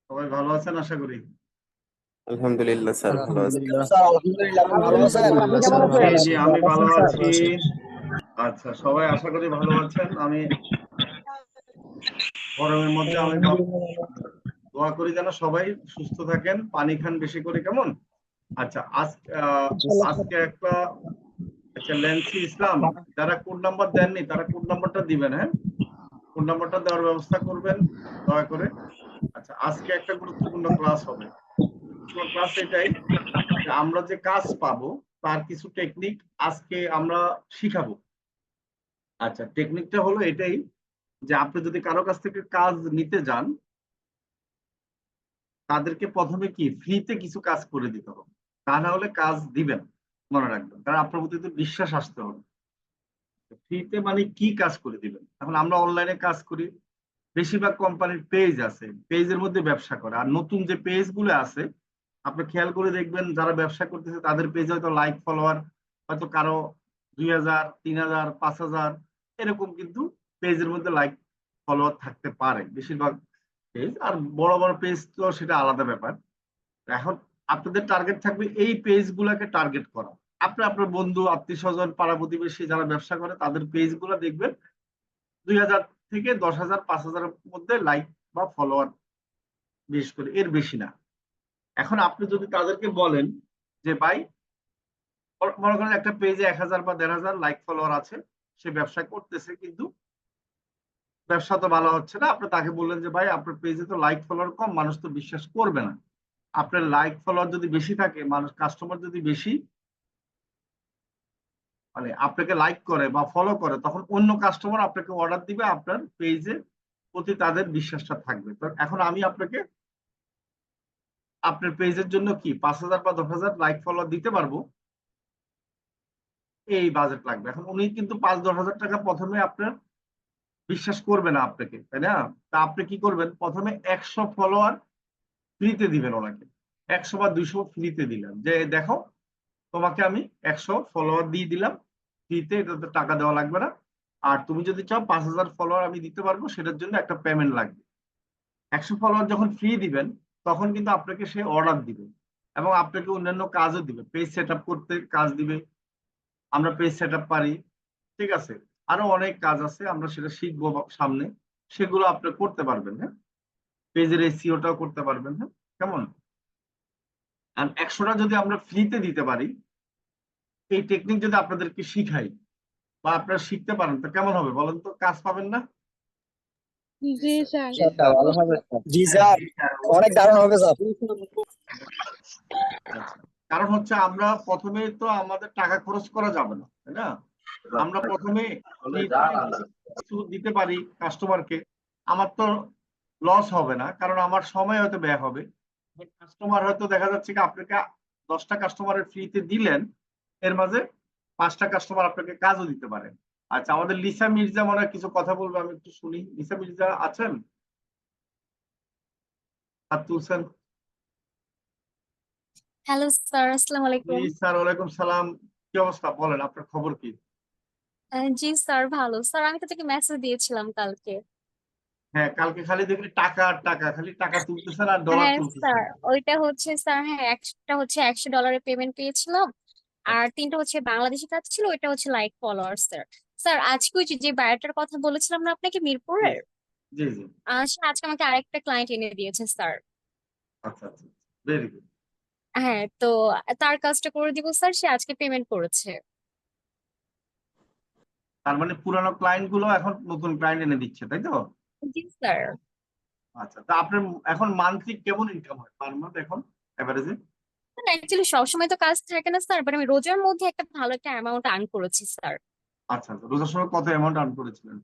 সবাই ভালো আছেন আশা করি। আলহামদুলিল্লাহ স্যার, ভালো আছি। আলহামদুলিল্লাহ। স্যার আলহামদুলিল্লাহ, আপনি ভালো আছেন? আলহামদুলিল্লাহ স্যার, জি ভালো জি আছি। আমি ভালো ভালো আছেন স্যার? আছি। আচ্ছা, সবাই আশা করি ভালো আছেন। আমি গরমের মধ্যে আমি আলহামদুলিল্লাহ। দোয়া করি যেন সবাই সুস্থ থাকেন, পানি খান বেশি করে, কেমন? আচ্ছা, ইনশাআল্লাহ স্যার। আজকে একটা, আচ্ছা ল্যান্সি ইসলাম, যারা কোড নাম্বার দেননি তারা কোড নাম্বারটা দিবেন, হ্যাঁ, কোড নাম্বারটা দেওয়ার ব্যবস্থা করবেন দয়া করে। আচ্ছা, আজকে একটা গুরুত্বপূর্ণ ক্লাস হবে। ক্লাস এটাই যে আমরা যে কাজ পাবো তার কিছু টেকনিক আজকে আমরা শিখাবো। আচ্ছা, টেকনিকটা হলো এটাই যে আপনি যদি কারো কাছ থেকে কাজ নিতে যান, তাদেরকে প্রথমে কি ফ্রিতে কিছু কাজ করে দিতে হবে, তা না হলে কাজ দিবেন, মনে রাখবেন, কারণ আপনার প্রতি তো বিশ্বাস আসতে হবে। ফ্রিতে মানে কি কাজ করে দিবেন? এখন আমরা অনলাইনে কাজ করি, বেশিরভাগ কোম্পানির পেজ আছে, পেজের মধ্যে ব্যবসা করে। আর নতুন যে পেজ গুলো আছে, আপনি খেয়াল করে দেখবেন যারা ব্যবসা করতেছে তাদের পেজে হয়তো লাইক ফলোয়ার হয়তো কারো 2000, 3000, 5000 এরকম, কিন্তু পেজের মধ্যে লাইক ফলোয়ার থাকতে পারে বেশিরভাগ পেজ। আর বড় বড় পেজ তো সেটা আলাদা ব্যাপার। এখন আপনাদের টার্গেট থাকবে এই পেজ গুলাকে টার্গেট করা। আপনি আপনার বন্ধু, আত্মীয় স্বজন, পাড়া প্রতিবেশী যারা ব্যবসা করে তাদের পেজ গুলা দেখবেন 2000 থেকে 10,000, 5,000-এর মধ্যে লাইক বা ফলোয়ার, বিশেষ করে এর বেশি না। এখন আপনি যদি তাদেরকে বলেন যে ভাই, মনে করেন একটা পেজে 1,000 বা 1,500 লাইক ফলোয়ার আছে, সে ব্যবসা করতেছে কিন্তু ব্যবসা তো ভালো হচ্ছে না, আপনি তাকে বললেন যে ভাই আপনার পেজে তো লাইক ফলোয়ার কম, মানুষ তো বিশ্বাস করবে না। আপনার লাইক ফলোয়ার যদি বেশি থাকে, মানুষ কাস্টমার যদি বেশি মানে আপনাকে লাইক করে বা ফলো করে, তখন অন্য কাস্টমার আপনাকে অর্ডার দিবে, আপনার পেজে প্রতি তাদের বিশ্বাসটা থাকবে। তো এখন আমি আপনাকে আপনার পেজের জন্য কি 5,000 বা 10,000 লাইক ফলোয়ার দিতে পারবো, এই বাজেট লাগবে। এখন উনি কিন্তু 5-10 হাজার টাকা প্রথমে আপনার বিশ্বাস করবে না আপনাকে, তাই না? তা আপনি কি করবেন, প্রথমে 100 ফলোয়ার ফ্রিতে দিবেন ওনাকে। 100 বা 200 ফ্রিতে দিলাম, যে দেখো তোমাকে আমি 100 ফলোয়ার দিয়ে দিলাম ফ্রিতে, এটাতে টাকা দেওয়া লাগবে না। আর তুমি যদি চাও 5,000 ফলোয়ার আমি দিতে পারবো, সেটার জন্য একটা পেমেন্ট লাগবে। 100 ফলোয়ার যখন ফ্রি দিবেন, তখন কিন্তু আপনাকে সে অর্ডার দিবে এবং আপনাকে অন্যান্য কাজও দিবে, পেজ সেট আপ করতে কাজ দিবে। আমরা পেজ সেট আপ পারি, ঠিক আছে, আরো অনেক কাজ আছে, আমরা সেটা শিখবো সামনে, সেগুলো আপনি করতে পারবেন, হ্যাঁ। পেজের এসইওটাও করতে পারবেন, হ্যাঁ, কেমন? আর 100টা যদি আমরা ফ্রিতে দিতে পারি, এই টেকনিক যদি আপনাদেরকে শিখাই বা আপনারা শিখতে পারেন, তো কেমন হবে বলেন তো? কাজ পাবেন না? জি স্যার। ইনশাআল্লাহ ভালো হবে স্যার। জি স্যার, অনেক দারুণ হবে স্যার। আচ্ছা, কারণ হচ্ছে আমরা প্রথমে তো আমাদের টাকা খরচ করা যাবে না, তাই না? আমরা প্রথমে ফ্রিতে যদি কিছু দিতে পারি কাস্টমারকে, আমার তো লস হবে না, কারণ আমার সময় হয়তো ব্যয় হবে। কাস্টমার হয়তো দেখা যাচ্ছে কি আপনাকে 10টা কাস্টমারের ফ্রিতে দিলেন, এর মাঝে 5টা কাস্টমার আপনাকে কাজও দিতে পারেন। আচ্ছা, আমাদের লিসা মির্জা মনে হয় কিছু কথা বলবে, আমি একটু শুনি। লিসা মির্জা আছেন? হাত তুলছেন? হ্যালো স্যার, আসসালামু জি আলাইকুম। স্যার, ওয়ালাইকুম সালাম। কি অবস্থা, বলেন আপনার খবর কি? জি স্যার, ভালো স্যার। আমি তো তোকে মেসেজ দিয়েছিলাম কালকে। হ্যাঁ, কালকে খালি দেখলি টাকা আর টাকা, খালি টাকা তুলতেছেন আর ডলার হ্যাঁ স্যার, তুলতেছেন। ওইটা হচ্ছে স্যার, হ্যাঁ একটা হচ্ছে $100 পেমেন্ট পেয়েছিলাম, আর আচ্ছা, তিনটা হচ্ছে বাংলাদেশি কাজ ছিল, ওইটা হচ্ছে লাইক ফলোয়ার স্যার। স্যার আজকে ওই যে বায়োটার কথা বলেছিলাম না আপনাকে, জি মিরপুরের, জি জি। সে আজকে আমাকে আরেকটা ক্লায়েন্ট এনে দিয়েছে স্যার। আচ্ছা আচ্ছা, ভেরি গুড। হ্যাঁ, তো তার কাজটা করে দিব স্যার, সে আজকে পেমেন্ট করেছে। তার মানে পুরানো ক্লায়েন্ট গুলো এখন নতুন ক্লায়েন্ট এনে দিচ্ছে, তাই তো? জি স্যার। আচ্ছা, তা আপনার এখন মান্থলি কেমন ইনকাম হয় পার মান্থ এখন এভারেজে? অ্যাকচুয়ালি সবসময় তো কাজ থাকে না স্যার, বাট আমি রোজার মধ্যে একটা ভালো একটা অ্যামাউন্ট আর্ন করেছি স্যার। আচ্ছা আচ্ছা, রোজার সময় কত অ্যামাউন্ট আর্ন করেছিলেন?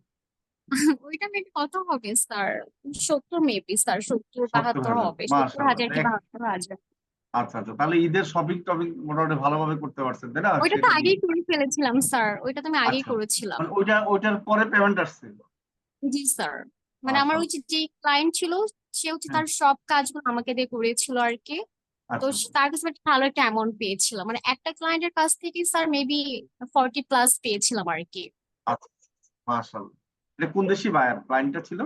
ওইটা মেবি কত হবে স্যার, 70 মেবি স্যার, 70-72 70,000, হবে, সত্তর মাশাআল্লাহ। হাজার কি 72,000। আচ্ছা আচ্ছা, তাহলে ঈদের শপিং টপিং মোটামুটি ভালোভাবে করতে পারছেন, তাই না ওইটা তো সেটা দিয়ে? আগেই করে ফেলেছিলাম স্যার, ওইটা তো আমি আগেই আচ্ছা, করেছিলাম। মানে ওইটার পরে পেমেন্ট আসছে? জি স্যার, মানে আমার ওই মাশাআল্লাহ। যে ক্লায়েন্ট ছিল, সে হচ্ছে হ্যাঁ, তার সব কাজগুলো আমাকে দিয়ে করেছিল আর কি। তো আচ্ছা তার কাছে একটা ভালো একটা অ্যামাউন্ট পেয়েছিলাম, মানে একটা ক্লায়েন্টের কাছ থেকে স্যার মেবি 40+ পেয়েছিলাম আর কি। আচ্ছা, মাশাআল্লাহ। এটা কোন দেশি বায়ার ক্লায়েন্টটা ছিল?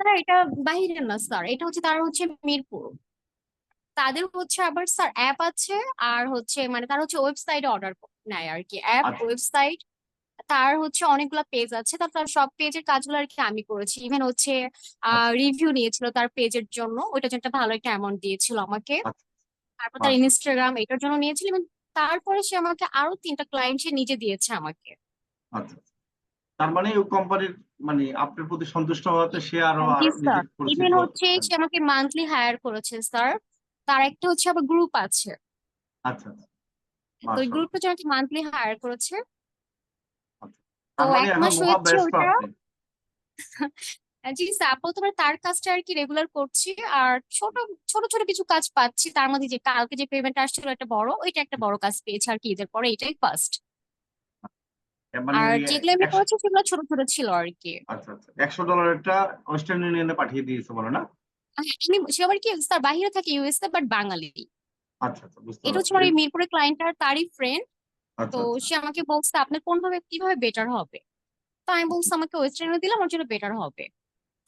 স্যার এটা বাহিরে না স্যার, এটা হচ্ছে তারা হচ্ছে মিরপুর। তাদের হচ্ছে আবার স্যার অ্যাপ আছে, আর হচ্ছে মানে তারা হচ্ছে ওয়েবসাইটে অর্ডার নেয় আর কি, অ্যাপ আচ্ছা ওয়েবসাইট। তার হচ্ছে অনেকগুলা পেজ আছে, তার সব পেজের কাজগুলো আর কি আমি করেছি। ইভেন হচ্ছে আচ্ছা রিভিউ নিয়েছিল তার পেজের জন্য, ওইটার জন্য একটা ভালো একটা অ্যামাউন্ট দিয়েছিল আমাকে। আচ্ছা তারপর তার মাশাআল্লাহ। ইনস্টাগ্রাম এটার জন্য নিয়েছিল, এবং তারপরে সে আমাকে আরো 3টা ক্লায়েন্ট সে নিজে দিয়েছে আমাকে। আচ্ছা আচ্ছা। তার মানে ওই কোম্পানির মানে আপনার প্রতি সন্তুষ্ট হওয়াতে সে আরো জি আরো স্যার। নিজের পরিচিত ইভেন হচ্ছে হ্যাঁ। সে আমাকে মান্থলি হায়ার করেছে স্যার। তার একটা হচ্ছে আবার গ্রুপ আছে, আচ্ছা আচ্ছা তো ওই মাশাআল্লাহ। গ্রুপটা যে আমাকে মান্থলি হায়ার করেছে। আচ্ছা। তো তার মানে এক এখন মাস মহা হয়েছে ব্যস্ত ওটা। আপনি। জি স্যার, আপাতত আমরা তার কাজটা আর কি রেগুলার করছি। আর ছোট ছোট ছোট কিছু কাজ পাচ্ছি, তার মধ্যে যে কালকে যে পেমেন্ট আসছিল একটা বড়, ওইটা একটা বড় কাজ পেয়েছি আর কি, ঈদের পরে এটাই ফার্স্ট। মানে আর ওই যেগুলো আমি 100 করেছি সেগুলো ছোট ছোট ছিল আর কি। আচ্ছা আচ্ছা $100 ওয়েস্টার্ন ইউনিয়নে পাঠিয়ে দিয়েছে বলো না? সে আবার কি স্যার বাহিরে থাকে, ইউএসএ, বাট বাঙালি। আচ্ছা আচ্ছা বুঝতে এটা হচ্ছে পারছি আমার এই মিরপুরের ক্লায়েন্টটার তারই ফ্রেন্ড। তো আচ্ছা আচ্ছা সে আমাকে বলছে আপনার কোন ভাবে কিভাবে বেটার হবে। তো আমি বলছি আমাকে ওয়েস্টার্ন ইউনিয়ন দিলে আমার জন্য বেটার হবে।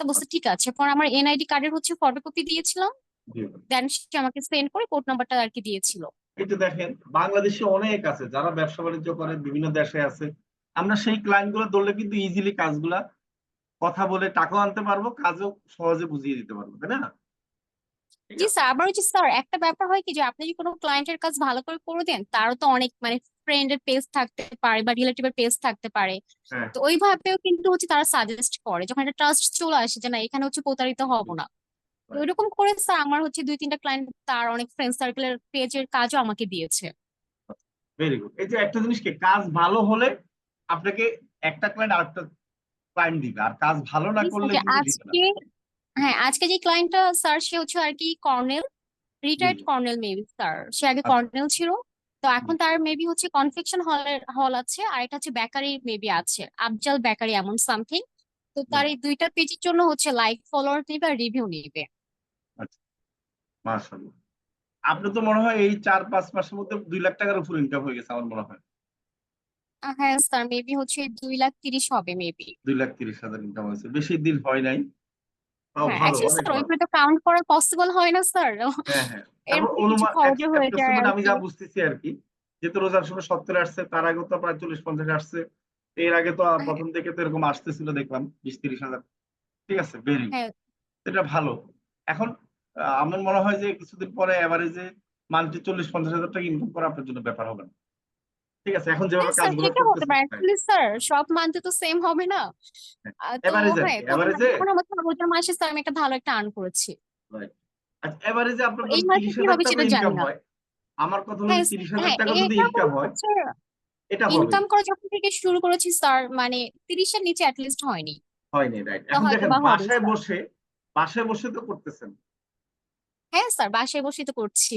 তো বলছে আচ্ছা, ঠিক আছে, পর আমার এনআইডি কার্ডের হচ্ছে ফটোকপি দিয়েছিলাম। জি। দেন সে আমাকে সেন্ড করে কোড নাম্বারটা আর কি দিয়েছিল। এই যে দেখেন বাংলাদেশে অনেক আছে যারা ব্যবসা বাণিজ্য করে বিভিন্ন দেশে আছে। আমরা সেই ক্লায়েন্ট গুলো ধরলে কিন্তু ইজিলি কাজগুলা কথা বলে টাকাও আনতে পারবো, কাজও সহজে বুঝিয়ে দিতে পারবো, তাই না? ঠিক জি আছে। স্যার, আবার হচ্ছে স্যার একটা ব্যাপার হয় কি, যে আপনি যদি কোনো ক্লায়েন্টের কাজ ভালো করে দেন, তারও তো অনেক মানে ফ্রেন্ডের পেজ থাকতে পারে বা রিলেটিভের পেজ থাকতে পারে। হ্যাঁ তো ওইভাবেও কিন্তু হচ্ছে তারা সাজেস্ট করে, যখন একটা ট্রাস্ট চলে আসে যে না এখানে হচ্ছে প্রতারিত হব না। তো right. এরকম করে স্যার আমার হচ্ছে 2-3টা ক্লায়েন্ট তার অনেক ফ্রেন্ড সার্কেলের পেজের কাজও আমাকে দিয়েছে। Very good. এই যে একটা জিনিস কি, কাজ ভালো হলে আপনাকে একটা ক্লায়েন্ট আরেকটা ক্লায়েন্ট দিবে, আর কাজ ভালো না জি স্যার, করলে যে কিন্তু দিবে না। আজকে, হ্যাঁ আজকে যে ক্লায়েন্টটা স্যার সে হচ্ছে আর কি কর্নেল, জি রিটায়ার্ড জি কর্নেল মেবি স্যার, সে আগে আচ্ছা কর্নেল ছিল। তো জি এখন তার মেবি হচ্ছে কনফেকশন হল আছে, আর এটা হচ্ছে বেকারি মেবি আছে, আফজাল বেকারি এমন সামথিং। তো জি তার এই 2টা পেজের জন্য হচ্ছে লাইক ফলোয়ার নিবে আর রিভিউ নিবে। আচ্ছা মাশাআল্লাহ। আপনি তো মনে হয় এই 4-5 মাসের মধ্যে $2 লাখ উপর ইনকাম হয়ে গেছে আমার মনে হয়। হ্যাঁ স্যার, মেবি হচ্ছে 2,30,000 হবে মেবি। 2,30,000 ইনকাম হয়েছে, বেশি দিন হয় নাই। তাও হ্যাঁ ভালো, অ্যাকচুয়ালি অনেক স্যার ভালো। ওইভাবে তো কাউন্ট করা পসিবল হয় না স্যার। হ্যাঁ হ্যাঁ। এর তারপর মধ্যে কিছু অনুমান খরচও হয়ে যায় অ্যাপ্রক্সিমেট আর আমি কি। যা বুঝতেছি আর কি, যেহেতু রোজার সময় 70 আসছে, তার আগে তো প্রায় 40-50 আসছে। এর আগে তো প্রথম থেকে তো এরকম আসতেছিল দেখলাম 20-30 হাজার। ঠিক আছে, ভেরি গুড। হ্যাঁ এটা ভালো। এখন আমার মনে হয় যে কিছুদিন পরে এভারেজে মান্থলি 40-50 হাজার টাকা ইনকাম করা আপনার জন্য ব্যাপার হবে না। ঠিক আছে, এখন হ্যাঁ যেভাবে স্যার, কাজগুলো সেটা হতে করতেছেন। পারে অ্যাকচুয়ালি স্যার, সব মান্থে তো সেম হবে না। তো এভারেজে আর হ্যাঁ কি, কোনো এভারেজে কোনো আমার রোজার মাসে স্যার আমি একটা ভালো একটা আর্ন করেছি। আচ্ছা এভারেজে তো আপনার এই ধরুন মাসে তিরিশ কি হাজার হবে টাকা সেটা জানি ইনকাম না। হয়। আমার কথা হলো হ্যাঁ যে 30,000 হ্যাঁ, টাকা যদি এটা ইনকাম হয়, হচ্ছে এটা হবে। ইনকাম করা যখন থেকে শুরু করেছি স্যার, মানে 30-এর নিচে অ্যাটলিস্ট হয়নি। হয়নি, রাইট। তো এখন হয়তো দেখেন বা হবে বাসায় স্যার। বসে, বাসায় বসে তো করতেছেন। হ্যাঁ স্যার, বাসায় বসেই তো করছি।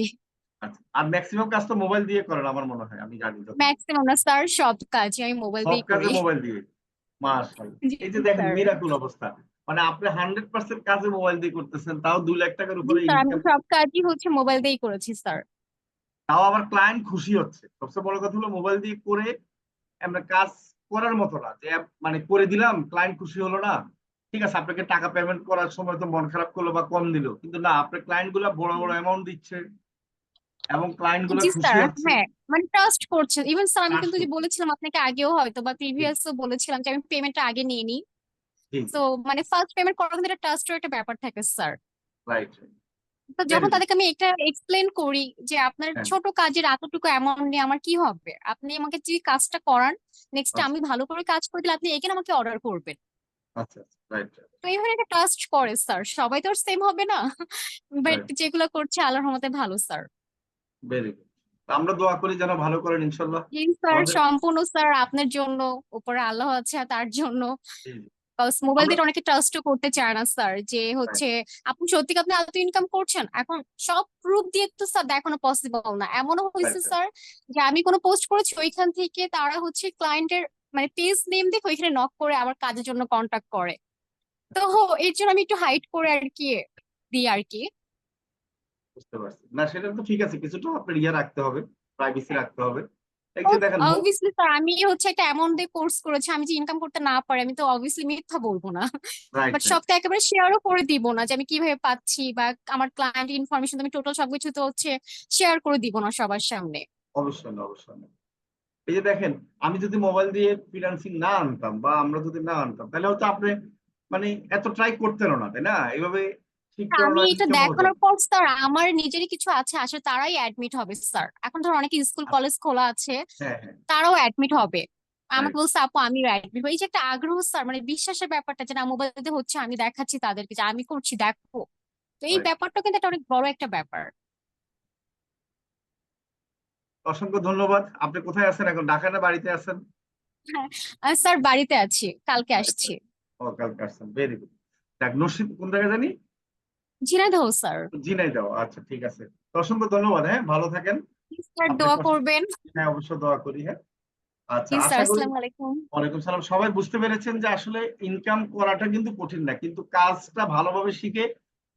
আচ্ছা, আর ম্যাক্সিমাম কাজ তো মোবাইল দিয়ে করেন আমার মনে হয়, আমি জানি যতদূর। ম্যাক্সিমাম না স্যার, সব কাজই আমি মোবাইল সব দিয়েই কাজে করি। মোবাইল দিয়ে, মাশাআল্লাহ। জি এই যে দেখেন স্যার। মিরাকুল অবস্থা, মানে আপনি 100% কাজে মোবাইল দিয়ে করতেছেন, তাও $2 লাখ জি উপরে স্যার, আমি ইনকাম। সব কাজই হচ্ছে মোবাইল দিয়েই করেছি স্যার। তাও আবার ক্লায়েন্ট খুশি হচ্ছে। সবচেয়ে বড় কথা হলো মোবাইল দিয়ে করে আমরা কাজ করার মতো না যে মানে করে দিলাম ক্লায়েন্ট খুশি হলো না। ঠিক আছে, আপনাকে টাকা পেমেন্ট করার সময় তো মন খারাপ করলো বা কম দিল, কিন্তু না, আপনার ক্লায়েন্ট গুলা বড় বড় অ্যামাউন্ট দিচ্ছে এবং ক্লায়েন্ট গুলা জি খুশি স্যার, হচ্ছে। হ্যাঁ মানে ট্রাস্ট করছেন। ইভেন স্যার আমি ট্রাস্ট কিন্তু যে করছে। বলেছিলাম আপনাকে আগেও হয়তো বা জি প্রিভিয়াসও বলেছিলাম যে আমি পেমেন্টটা আগে নিয়ে নিই। জি তো মানে ফার্স্ট পেমেন্ট করার কিন্তু একটা ট্রাস্টের একটা ব্যাপার থাকে স্যার। রাইট। তো ভেরি যখন গুড। তাদেরকে আমি এটা এক্সপ্লেন করি যে আপনার হ্যাঁ। ছোট কাজের এতটুকু অ্যামাউন্ট নিয়ে আমার কি হবে, আপনি আমাকে যে কাজটা করান, নেক্সট আচ্ছা আমি ভালো করে কাজ করে দিলে আপনি এখানে আমাকে অর্ডার করবেন। আচ্ছা রাইট তো এইভাবে একটা ট্রাস্ট করে স্যার, সবাই তো সেম হবে না। But right. যেগুলো করছে আল্লাহর রহমতে ভালো স্যার। Very good. আমরা দোয়া করি যেন ভালো করেন ইনশাল্লাহ। জি স্যার, আমাদের সম্পূর্ণ স্যার আপনার জন্য, উপরে আল্লাহ আছে আর তার জন্য। জি, জি। মোবাইল আমরা দিয়ে অনেকে ট্রাস্টও করতে চায় না স্যার, যে রাইট হচ্ছে আপনি সত্যি আপনি এত ইনকাম করছেন, এখন সব প্রুফ দিয়ে তো স্যার দেখানো পসিবল না। এমনও হয়েছে রাইট স্যার যে আমি কোনো পোস্ট করেছি, ওইখান থেকে তারা হচ্ছে ক্লায়েন্টের মানে পেজ নেম দেখে ওইখানে নক করে আবার কাজের জন্য কন্টাক্ট করে। তো এর জন্য আমি একটু হাইড করে আর কি দিই আর কি। বুঝতে পারছি। না সেটা তো ঠিক আছে, কিছুটা আপনার ইয়ে রাখতে হবে, প্রাইভেসি রাখতে হবে। এই যে দেখেন অবভিয়াসলি স্যার আমি হচ্ছে একটা অ্যামাউন্ট দিয়ে কোর্স করেছি, আমি যে ইনকাম করতে না পারি আমি তো অবভিয়াসলি মিথ্যা বলবো না। রাইট বাট রাইট, সবটা একেবারে শেয়ারও করে দিব না যে আমি কিভাবে পাচ্ছি, বা আমার ক্লায়েন্ট ইনফরমেশন আমি টোটাল সবকিছু তো হচ্ছে শেয়ার করে দিব না সবার সামনে। অবশ্যই না, অবশ্যই না। এই যে দেখেন, আমি যদি মোবাইল দিয়ে ফ্রিল্যান্সিং না আনতাম বা আমরা যদি না আনতাম, তাহলে হয়তো আপনি মানে এত ট্রাই করতেন না, তাই না? এইভাবে শিখতেন আমি না, এটা ইনকাম হতো দেখানোর না। পর স্যার আমার নিজেরই কিছু আছে আসলে তারাই অ্যাডমিট হবে স্যার। এখন ধর অনেকে স্কুল আচ্ছা, কলেজ খোলা আছে, হ্যাঁ হ্যাঁ, তারাও অ্যাডমিট হবে। আমাকে রাইট। বলছে আপু আমি অ্যাডমিট, এই যে একটা আগ্রহ স্যার, মানে বিশ্বাসের ব্যাপারটা যে না মোবাইলে হচ্ছে আমি দেখাচ্ছি তাদেরকে যে আমি করছি দেখো। তো এই রাইট, ব্যাপারটা কিন্তু একটা অনেক বড় একটা ব্যাপার। অসংখ্য ধন্যবাদ। আপনি কোথায় আছেন এখন, ঢাকা না বাড়িতে আছেন? হ্যাঁ স্যার বাড়িতে আছি, কালকে বাড়িতে আসছি। আছেন। ও, কালকে আসছেন, ভেরি গুড। দেখ, নসিব কোন জায়গায় জানি? ঝিনাইদহ স্যার। ঝিনাইদহ, আচ্ছা ঠিক আছে। তো অসংখ্য ধন্যবাদ, হ্যাঁ ভালো থাকেন। স্যার আপনি দোয়া কষ্ট, করবেন। হ্যাঁ অবশ্যই দোয়া করি, হ্যাঁ। আচ্ছা, জি স্যার, আশা করি। আসসালামু আলাইকুম। ওয়ালাইকুম সালাম। সবাই বুঝতে পেরেছেন যে আসলে ইনকাম করাটা কিন্তু কঠিন না, কিন্তু কাজটা ভালোভাবে শিখে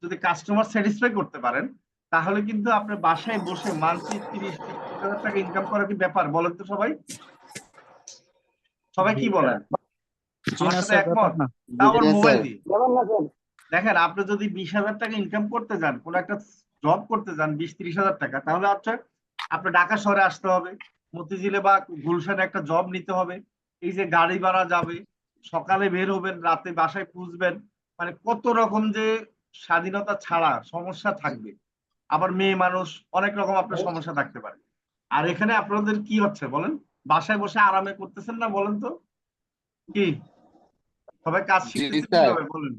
যদি কাস্টমার স্যাটিসফাই করতে পারেন, তাহলে কিন্তু আপনার বাসায় বসে মান্থলি 30-35 হাজার টাকা ইনকাম করা কি ব্যাপার, বলেন তো সবাই? সবাই জি কি স্যার। বলেন? জি আমার না সাথে স্যার, ব্যাপার একমত? না। তাও আবার Yes, মোবাইল sir. দিয়ে। দেখেন, আপনি যদি 20,000 টাকা ইনকাম করতে যান, কোন একটা জব করতে যান 20-30 হাজার টাকা, তাহলে আপনার ঢাকা শহরে আসতে হবে, মতিঝিলে বা গুলশানে একটা জব নিতে হবে। এই যে গাড়ি ভাড়া যাবে, সকালে বের হবেন, রাতে বাসায় পৌঁছবেন, মানে কত রকম যে স্বাধীনতা ছাড়া সমস্যা থাকবে। আবার মেয়ে মানুষ, অনেক রকম আপনার সমস্যা থাকতে পারে। আর এখানে আপনাদের কি হচ্ছে বলেন? বাসায় বসে আরামে করতেছেন না, বলেন তো? কি সবাই কাজ জি শিখতেছে স্যার। কিভাবে বলেন?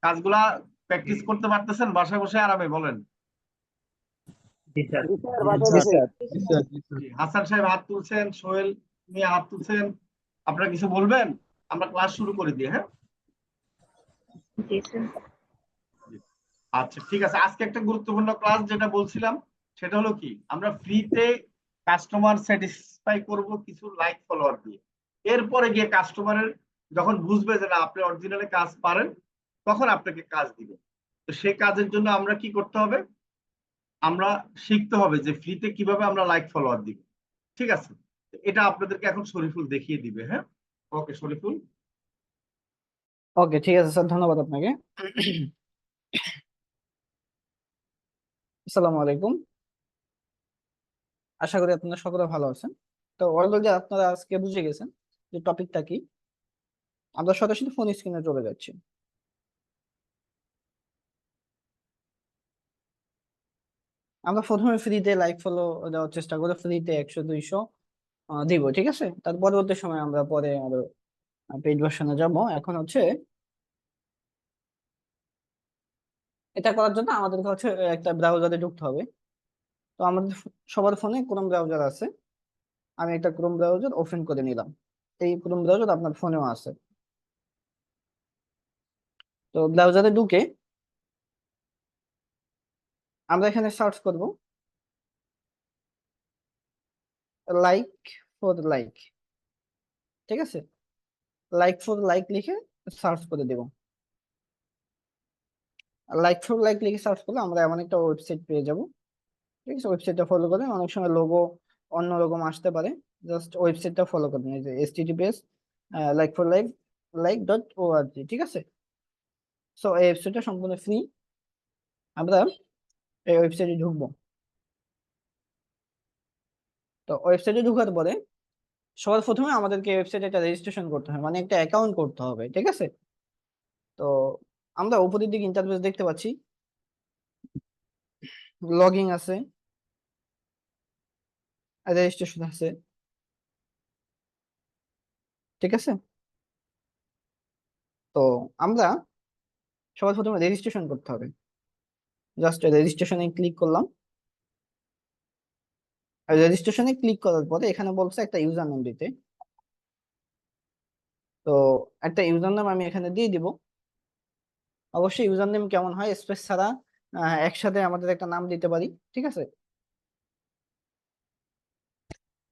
কাজগুলা প্র্যাকটিস করতে পারতেছেন বাসায় বসে আরামে, বলেন? জি স্যার। জি স্যার। জি, হাসান সাহেব হাত তুলছেন, সোহেল মিয়া হাত তুলছেন। আপনারা কিছু বলবেন? আমরা ক্লাস শুরু করে দিই, হ্যাঁ। জি। আচ্ছা ঠিক আছে, আজকে একটা গুরুত্বপূর্ণ ক্লাস যেটা বলছিলাম, সেটা হলো কি, আমরা ফ্রিতে কাস্টমার স্যাটিসফাই করব কিছু লাইক ফলোয়ার দিয়ে। এরপরে গিয়ে কাস্টমারের যখন বুঝবে যে না আপনি অরিজিনালি কাজ পারেন, তখন আপনাকে কাজ দিবে। তো সেই কাজের জন্য আমরা কি করতে হবে? আমরা শিখতে হবে যে ফ্রিতে কিভাবে আমরা লাইক ফলোয়ার দিব। ঠিক আছে, এটা আপনাদেরকে এখন শরীফুল দেখিয়ে দিবে, হ্যাঁ। ওকে শরীফুল। ওকে, ঠিক আছে স্যার, ধন্যবাদ আপনাকে। আসসালামু আলাইকুম। আশা করি আপনারা সকলে ভালো আছেন। তো অলরেডি আপনারা আজকে বুঝে গেছেন যে টপিকটা কি। আমরা সরাসরি ফোন স্ক্রিনে চলে যাচ্ছি। আমরা প্রথমে ফ্রিতে লাইক ফলো দেওয়ার চেষ্টা করি, ফ্রিতে 100-200 দিব, ঠিক আছে। তার পরবর্তী সময় আমরা পরে আরো পেইড ভার্সনে যাবো। এখন হচ্ছে এটা করার জন্য আমাদেরকে হচ্ছে একটা ব্রাউজারে ঢুকতে হবে। তো আমাদের সবার ফোনে ক্রোম ব্রাউজার আছে। আমি একটা ক্রোম ব্রাউজার ওপেন করে নিলাম। এই ক্রোম ব্রাউজার আপনার ফোনেও আছে। তো ব্রাউজারে ঢুকে আমরা এখানে সার্চ করব লাইক ফর লাইক, ঠিক আছে। লাইক ফর লাইক লিখে সার্চ করে দেব। লাইক ফর লাইক লিখে সার্চ করলে আমরা এমন একটা ওয়েবসাইট পেয়ে যাব, ঠিক আছে। ওয়েবসাইটটা ফলো করে, অনেক সময় লোগো অন্যরকম আসতে পারে, জাস্ট ওয়েবসাইটটা ফলো করবেন, এই যে https লাইক ফর লাইক লাইক.org, ঠিক আছে। সো এই ওয়েবসাইটটা সম্পূর্ণ ফ্রি। আমরা এই ওয়েবসাইটে ঢুকবো। তো ওয়েবসাইটে ঢোকার পরে সবার প্রথমে আমাদেরকে ওয়েবসাইটে একটা রেজিস্ট্রেশন করতে হবে, মানে একটা অ্যাকাউন্ট করতে হবে, ঠিক আছে। তো আমরা উপরের দিকে ইন্টারফেস দেখতে পাচ্ছি, লগইন আছে, রেজিস্ট্রেশন আছে, ঠিক আছে। তো আমরা সবার প্রথমে রেজিস্ট্রেশন করতে হবে। জাস্ট রেজিস্ট্রেশনে ক্লিক করলাম। আর রেজিস্ট্রেশনে ক্লিক করার পরে এখানে বলছে একটা ইউজার নেম দিতে। তো একটা ইউজার নেম আমি এখানে দিয়ে দিব। অবশ্যই ইউজার নেম কেমন হয়, স্পেস ছাড়া একসাথে আমাদের একটা নাম দিতে পারি, ঠিক আছে।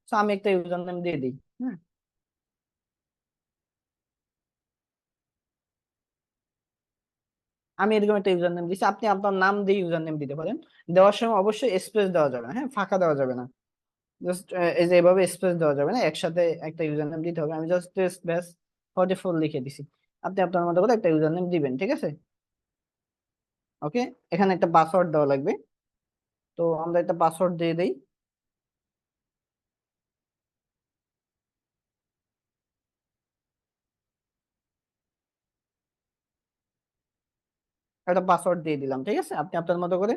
তো আমি একটা ইউজার নেম দিয়ে দিই, হ্যাঁ। আমি এরকম একটা ইউজার নেম দিচ্ছি, আপনি আপনার নাম দিয়ে ইউজার নেম দিতে পারেন। দেওয়ার সময় অবশ্যই স্পেস দেওয়া যাবে না, হ্যাঁ, ফাঁকা দেওয়া যাবে না। জাস্ট এই যে এভাবে স্পেস দেওয়া যাবে না, একসাথে একটা ইউজার নেম দিতে হবে। আমি জাস্ট টেস্ট ব্যাস 44 লিখে দিছি, আপনি আপনার মতো করে একটা ইউজার নেম দিবেন, ঠিক আছে। ওকে, এখানে একটা পাসওয়ার্ড দেওয়া লাগবে, তো আমরা একটা পাসওয়ার্ড দিয়ে দেই। একটা পাসওয়ার্ড দিয়ে দিলাম, ঠিক আছে। আপনি আপনার মতো করে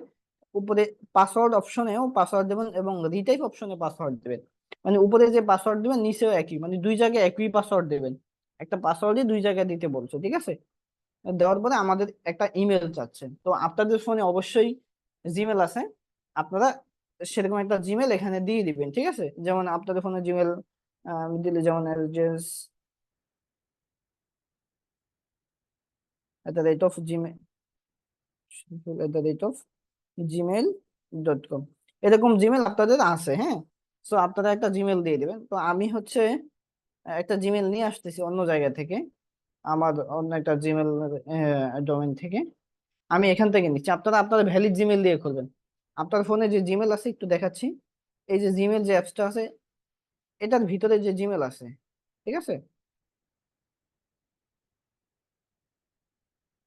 উপরে পাসওয়ার্ড অপশনেও পাসওয়ার্ড দেবেন এবং রিটাইপ অপশনে পাসওয়ার্ড দেবেন। মানে উপরে যে পাসওয়ার্ড দিবেন নিচেও একই, মানে দুই জায়গায় একই পাসওয়ার্ড দেবেন। একটা পাসওয়ার্ডই দুই জায়গায় দিতে বলছো, ঠিক আছে। দেওয়ার পরে আমাদের একটা ইমেল চাচ্ছে, তো আপনাদের ফোনে অবশ্যই জিমেল আছে, আপনারা সেরকম একটা জিমেল এখানে দিয়ে দিবেন, ঠিক আছে। যেমন আপনাদের ফোনে জিমেল দিলে যেমন @gmail gmail.com, এরকম জিমেল আপনাদের আছে, হ্যাঁ। তো আপনারা একটা জিমেল দিয়ে দিবেন। তো আমি হচ্ছে একটা জিমেল নিয়ে আসতেছি অন্য জায়গা থেকে, আমার অন্য একটা জিমেল ডোমেন থেকে আমি এখান থেকে নিচ্ছি। আপনারা আপনাদের ভ্যালিড জিমেল দিয়ে খুলবেন। আপনার ফোনে যে জিমেল আছে একটু দেখাচ্ছি, এই যে জিমেল যে অ্যাপসটা আছে এটার ভিতরে যে জিমেল আছে, ঠিক আছে,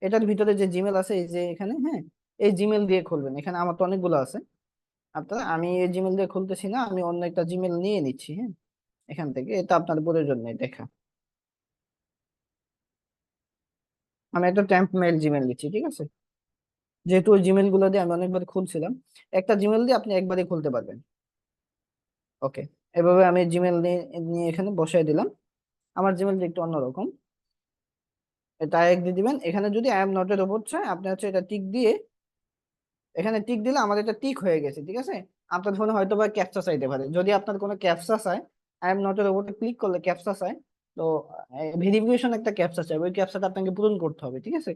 এটার ভিতরে যে জিমেল আছে এই যে এখানে, হ্যাঁ, এই জিমেল দিয়ে খুলবেন। এখানে আমার তো অনেকগুলো আছে, আপনারা, আমি এই জিমেল দিয়ে খুলতেছি না, আমি অন্য একটা জিমেল নিয়ে নিচ্ছি, হ্যাঁ, এখান থেকে। এটা আপনার প্রয়োজন নেই দেখা, আমি একটা টেম্প মেল জিমেল নিচ্ছি, ঠিক আছে। যেহেতু ওই জিমেল গুলো দিয়ে আমি অনেকবার খুলছিলাম, একটা জিমেল দিয়ে আপনি একবারই খুলতে পারবেন। ওকে, এভাবে আমি জিমেল নিয়ে নিয়ে এখানে বসাই দিলাম। আমার জিমেলটা একটু অন্যরকম, এটা এক দিয়ে দিবেন। এখানে যদি আই এম নট এর উপর চাই আপনি হচ্ছে এটা টিক দিয়ে, এখানে টিক দিলে আমাদের এটা টিক হয়ে গেছে, ঠিক আছে। আপনার ফোনে হয়তো বা ক্যাপচা চাইতে পারে, যদি আপনার কোনো ক্যাপচা চায় আই এম নট এর উপরে ক্লিক করলে ক্যাপচা চায়, তো ভেরিফিকেশন একটা ক্যাপচা চাই, ওই ক্যাপচাটা আপনাকে পূরণ করতে হবে, ঠিক আছে।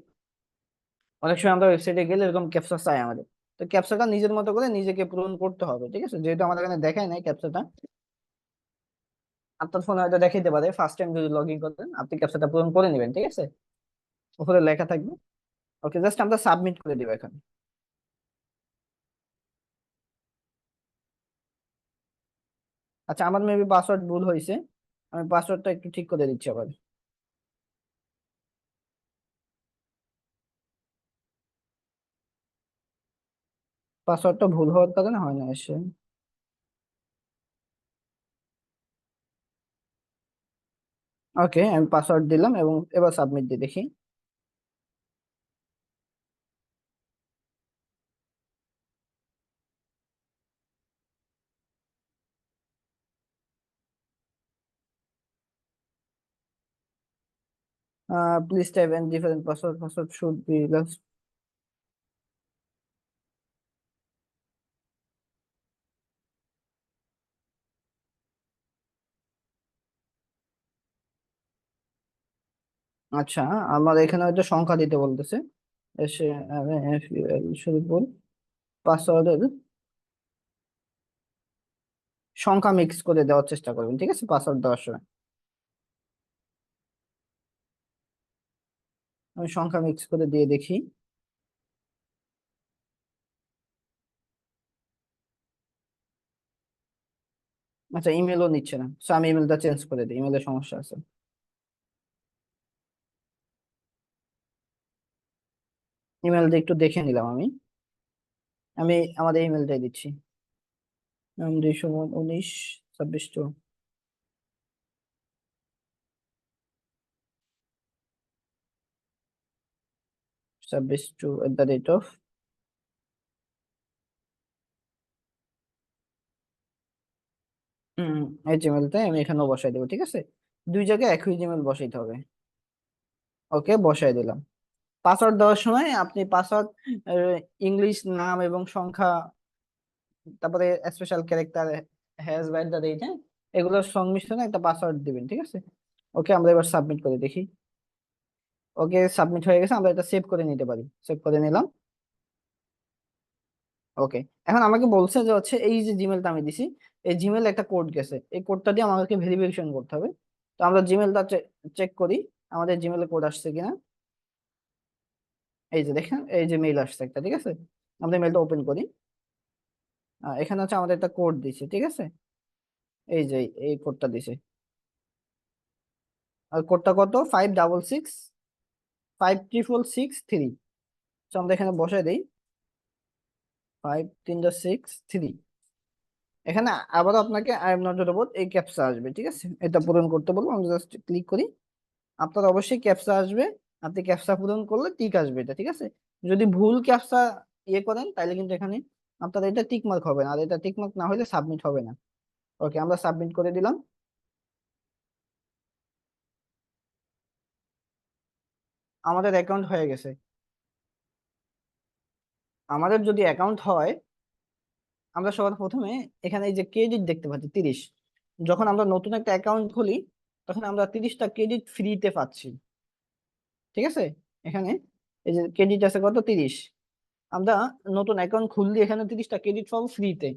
অনেক সময় আমরা ওয়েবসাইটে গেলে এরকম ক্যাপচা চাই আমাদের, তো ক্যাপচাটা নিজের মতো করে নিজেকে পূরণ করতে হবে, ঠিক আছে। যেহেতু আমাদের এখানে দেখায় নাই ক্যাপচাটা, আপনার ফোনে হয়তো দেখাইতে পারে, ফার্স্ট টাইম যদি লগ ইন করেন আপনি ক্যাপচাটা পূরণ করে নেবেন, ঠিক আছে। উপরে লেখা থাকবে। ওকে, জাস্ট আমরা সাবমিট করে দিব এখন। আচ্ছা, আমার মেবি পাসওয়ার্ড ভুল হয়েছে, আমি পাসওয়ার্ডটা একটু ঠিক করে দিচ্ছি আবার। পাসওয়ার্ডটা ভুল হওয়ার কারণে হয় না এসে। ওকে, আমি পাসওয়ার্ড দিলাম এবং এবার সাবমিট দিয়ে দেখি। Please type and different password, password should be last. আচ্ছা, আমার এখানে হয়তো সংখ্যা দিতে বলতেছে, এসে শুরু পাসওয়ার্ডের সংখ্যা মিক্স করে দেওয়ার চেষ্টা করবেন, ঠিক আছে, পাসওয়ার্ড দেওয়ার সময়। আমি সংখ্যা মিক্স করে দিয়ে দেখি। আচ্ছা, ইমেলও নিচ্ছে না, তো আমি ইমেলটা চেঞ্জ করে দিই, ইমেলের সমস্যা আছে। ইমেলটা একটু দেখে নিলাম আমি, আমি আমাদের ইমেলটাই দিচ্ছি, 19 26 26@, হম, এই জিমেলটাই আমি এখানেও বসাই দেবো, ঠিক আছে। দুই জায়গায় একই জিমেল বসাইতে হবে। ওকে, বসাই দিলাম। পাসওয়ার্ড দেওয়ার সময় আপনি পাসওয়ার্ড ইংলিশ নাম এবং সংখ্যা, তারপরে special character, hash byte the rate, হ্যাঁ, এগুলোর সংমিশ্রণে একটা পাসওয়ার্ড দিবেন, ঠিক আছে। ওকে, আমরা এবার সাবমিট করে দেখি। ওকে, সাবমিট হয়ে গেছে, আমরা এটা সেভ করে নিতে পারি, সেভ করে নিলাম। ওকে, এখন আমাকে বলছে যে হচ্ছে এই যে জিমেলটা আমি দিছি, এই জিমেল একটা কোড গেছে, এই কোডটা দিয়ে আমাদেরকে ভেরিফিকেশন করতে হবে। তো আমরা জিমেলটা চেক করি আমাদের জিমেলে কোড আসছে কিনা। এই যে দেখেন, এই যে মেইল আসছে একটা, ঠিক আছে। আমরা মেইলটা ওপেন করি, এখানে হচ্ছে আমাদের একটা কোড দিচ্ছে, ঠিক আছে। এই যে এই কোডটা দিছে, আর কোডটা কত 56656663। আমরা এখানে বসাই দেই 5363। এখানে আবার আপনাকে আই এম নট রোবট এই ক্যাপচা আসবে, ঠিক আছে, এটা পূরণ করতে বলবো। আমরা জাস্ট ক্লিক করি, আপনার অবশ্যই ক্যাপচা আসবে। আপনি ক্যাপচা পূরণ করলে টিক আসবে এটা, ঠিক আছে। যদি ভুল ক্যাপচা ইয়ে করেন তাহলে কিন্তু এখানে আপনার এটা টিক মার্ক হবে না, আর এটা টিক মার্ক না হলে সাবমিট হবে না। ওকে, আমরা সাবমিট করে দিলাম। আমাদের অ্যাকাউন্ট হয়ে গেছে। আমাদের যদি অ্যাকাউন্ট হয়, আমরা সবার প্রথমে এখানে এই যে ক্রেডিট দেখতে পাচ্ছি 30। যখন আমরা নতুন একটা অ্যাকাউন্ট খুলি তখন আমরা 30টা ক্রেডিট ফ্রিতে পাচ্ছি, ঠিক আছে। এখানে এই যে ক্রেডিট আছে কত 30। আমরা নতুন অ্যাকাউন্ট খুললে এখানে 30টা ক্রেডিট পাবো ফ্রিতে,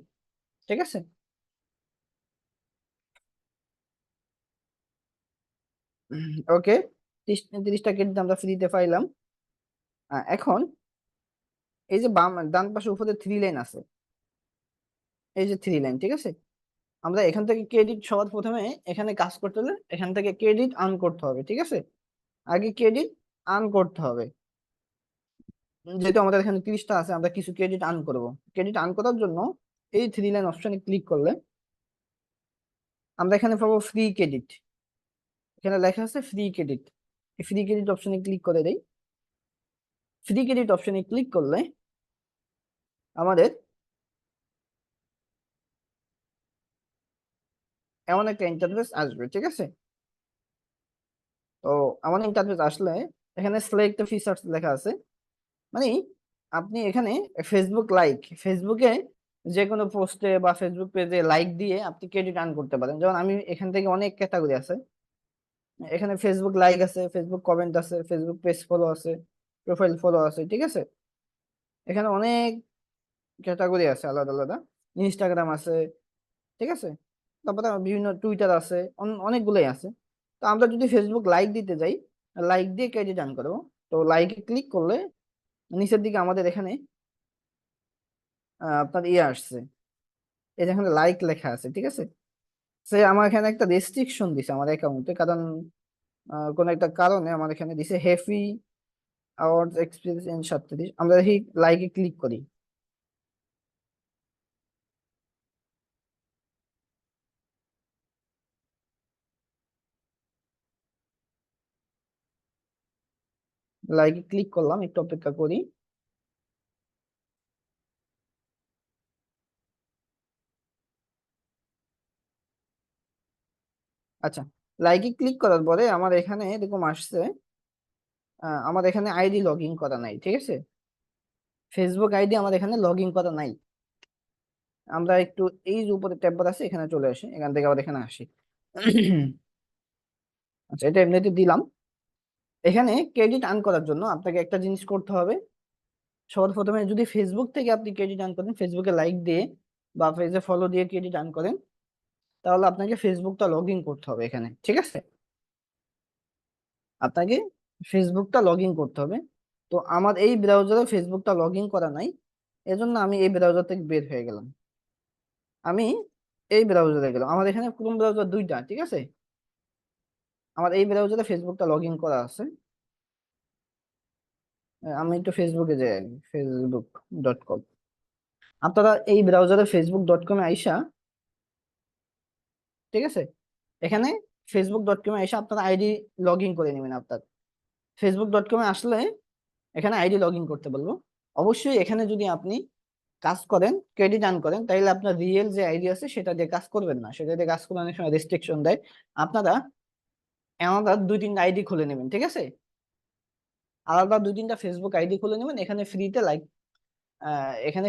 ঠিক আছে। ওকে, 30টা ক্রেডিট আমরা ফ্রিতে পাইলাম। এখন এই যে বাম ডান পাশে উপরে 3 লাইন আছে, এই যে 3 লাইন, ঠিক আছে। আমরা এখান থেকে ক্রেডিট সবার প্রথমে এখানে কাজ করতে হলে এখান থেকে ক্রেডিট আর্ন করতে হবে, ঠিক আছে। আগে ক্রেডিট আর্ন করতে হবে। যেহেতু আমাদের এখানে 30টা আছে, আমরা কিছু ক্রেডিট আর্ন করব। ক্রেডিট আর্ন করার জন্য এই 3 লাইন অপশনে ক্লিক করলে আমরা এখানে পাবো ফ্রি ক্রেডিট। এখানে লেখা আছে ফ্রি ক্রেডিট। এই ফ্রি ক্রেডিট অপশনে ক্লিক করে দেই। ফ্রি ক্রেডিট অপশনে ক্লিক করলে আমাদের এমন একটা ইন্টারফেস আসবে, ঠিক আছে। তো এমন ইন্টারফেস আসলে এখানে সিলেক্ট ফিচার্স লেখা আছে, মানে আপনি এখানে ফেসবুকে যে কোনো পোস্টে বা ফেসবুক পেজে লাইক দিয়ে আপনি ক্রেডিট আর্ন করতে পারেন। যেমন আমি এখান থেকে অনেক ক্যাটাগরি আছে, এখানে ফেসবুক লাইক আছে, ফেসবুক কমেন্ট আছে, ফেসবুক পেজ ফলো আছে, প্রোফাইল ফলো আছে, ঠিক আছে। এখানে অনেক ক্যাটাগরি আছে আলাদা আলাদা। ইনস্টাগ্রাম আছে, ঠিক আছে। তারপরে বিভিন্ন টুইটার আছে, অনেকগুলোই আছে। তো আমরা যদি ফেসবুক লাইক দিতে যাই, লাইক দিয়ে ক্রেডিট আর্ন করবো। তো লাইকে ক্লিক করলে নিচের দিকে আমাদের এখানে আপনার ইয়ে আসছে, এই যে এখানে লাইক লেখা আছে, ঠিক আছে। সে আমার এখানে একটা রেস্ট্রিকশন দিছে আমার অ্যাকাউন্টে, কারণ কোন একটা কারণে আমার এখানে দিছে হ্যাপি আওয়ার্স এক্সপিরিয়েন্স ইন 37। আমরা দেখি লাইকে ক্লিক করি, লাইকে ক্লিক করলাম, একটু অপেক্ষা করি। আচ্ছা, লাইকে ক্লিক করার পরে আমার এখানে এরকম আসছে, আমার এখানে আইডি লগ ইন করা নাই, ঠিক আছে। ফেসবুক আইডি আমার এখানে লগ ইন করা নাই। আমরা একটু এই যে উপরে ট্যাব বার আছে এখানে চলে আসি, এখান থেকে আবার এখানে আসি। আচ্ছা, এটা এমনিতে দিলাম। এখানে ক্রেডিট আর্ন করার জন্য আপনাকে একটা জিনিস করতে হবে। সবার প্রথমে যদি ফেসবুক থেকে আপনি ক্রেডিট আর্ন করেন, ফেসবুকে লাইক দিয়ে বা পেজে ফলো দিয়ে ক্রেডিট আর্ন করেন, তাহলে আপনাকে ফেসবুকটা লগ ইন করতে হবে এখানে, ঠিক আছে। আপনাকে ফেসবুকটা লগ ইন করতে হবে। তো আমার এই ব্রাউজারে ফেসবুকটা লগ ইন করা নাই, এজন্য আমি এই ব্রাউজার থেকে বের হয়ে গেলাম। আমি এই ব্রাউজারে গেলাম, আমার এখানে ক্রোম ব্রাউজার দুইটা, ঠিক আছে। আমার এই ব্রাউজারে ফেসবুকটা লগ ইন করা আছে। আমি একটু ফেসবুকে যাই, facebook.com। আপনারা এই ব্রাউজারে facebook.com এ আইসা, ঠিক আছে, এখানে facebook.com এ আইসা আপনারা আইডি লগ ইন করে নেবেন। আপনার facebook.com এ আসলে এখানে আইডি লগ ইন করতে বলবো। অবশ্যই এখানে যদি আপনি কাজ করেন, ক্রেডিট আর্ন করেন, তাইলে আপনার রিয়েল যে আইডি আছে সেটা দিয়ে কাজ করবেন না, সেটা দিয়ে কাজ করলে অনেক সময় রেস্ট্রিকশন দেয়। আপনারা আলাদা 2-3টা আইডি খুলে নেবেন, ঠিক আছে। আলাদা 2-3টা ফেসবুক আইডি খুলে নেবেন, এখানে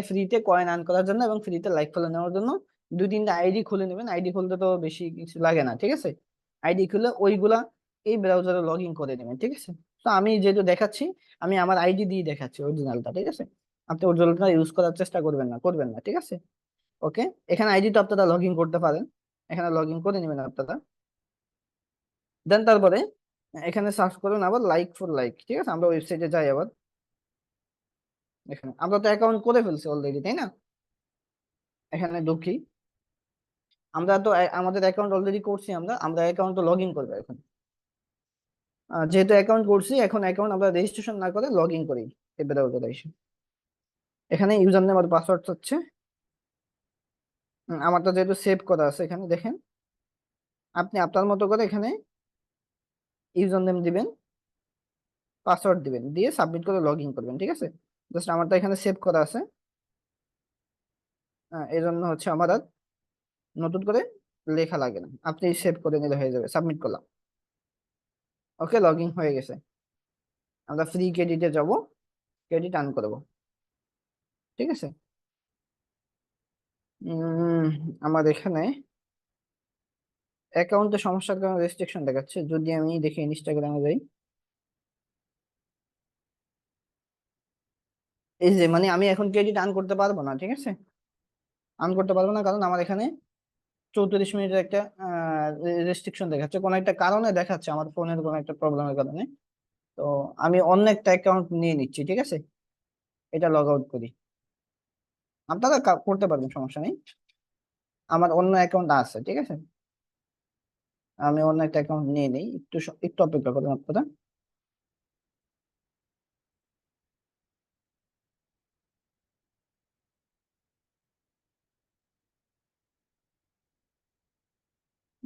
ফ্রিতে কয়েন আর্ন করার জন্য এবং ফ্রিতে লাইক ফলো নেওয়ার জন্য 2-3টা আইডি খুলে নেবেন। আইডি খুলতে তো বেশি কিছু লাগে না, ঠিক আছে। আইডি খুলে ওইগুলা এই ব্রাউজারে লগ ইন করে নেবেন, ঠিক আছে। তো আমি যেহেতু দেখাচ্ছি, আমি আমার আইডি দিয়ে দেখাচ্ছি অরিজিনালটা, ঠিক আছে। আপনি অরিজিনালটা ইউজ করার চেষ্টা করবেন না, ঠিক আছে। ওকে, এখানে আইডি তো আপনারা লগ ইন করতে পারেন, এখানে লগ ইন করে নেবেন আপনারা। দেন তারপরে এখানে সার্চ করুন আবার লাইক ফর লাইক, ঠিক আছে। আমরা ওয়েবসাইটে যাই আবার। এখানে আমরা তো অ্যাকাউন্ট করে ফেলছি অলরেডি, তাই না। এখানে ঢুকি, আমরা তো আমাদের অ্যাকাউন্ট অলরেডি করছি, আমরা অ্যাকাউন্ট তো লগ ইন করবো এখন। যেহেতু অ্যাকাউন্ট করছি, এখন অ্যাকাউন্ট আমরা রেজিস্ট্রেশন না করে লগ ইন করি এই ব্রাউজারে এসে। এখানে ইউজার নেম আর পাসওয়ার্ড হচ্ছে, আমারটা যেহেতু সেভ করা আছে এখানে দেখেন, আপনি আপনার মতো করে এখানে ইউজার নেম দিবেন, পাসওয়ার্ড দিবেন, দিয়ে সাবমিট করে লগ ইন করবেন, ঠিক আছে। জাস্ট আমারটা এখানে সেভ করা আছে, এই জন্য হচ্ছে আমার আর নতুন করে লেখা লাগে না, আপনি সেভ করে নিলে হয়ে যাবে। সাবমিট করলাম, ওকে, লগ ইন হয়ে গেছে। আমরা ফ্রি ক্রেডিটে যাব, ক্রেডিট আর্ন করবো, ঠিক আছে। উম, আমার এখানে অ্যাকাউন্টে সমস্যার কারণে রেস্ট্রিকশন দেখাচ্ছে, যদি আমি দেখি ইনস্টাগ্রামে যাই, এই যে মানে আমি এখন ক্রেডিট আর্ন করতে পারবো না, ঠিক আছে। আর্ন করতে পারবো না কারণ আমার এখানে 34 মিনিটের একটা রেস্ট্রিকশন দেখাচ্ছে, কোনো একটা কারণে দেখাচ্ছে, আমার ফোনের কোনো একটা প্রবলেমের কারণে। তো আমি অন্য একটা অ্যাকাউন্ট নিয়ে নিচ্ছি, ঠিক আছে, এটা লগ আউট করি। আপনারা করতে পারবেন, সমস্যা নেই। আমার অন্য অ্যাকাউন্ট আছে, ঠিক আছে, আমি অন্য একটা অ্যাকাউন্ট নিয়ে নিই, একটু অপেক্ষা করুন আপনারা।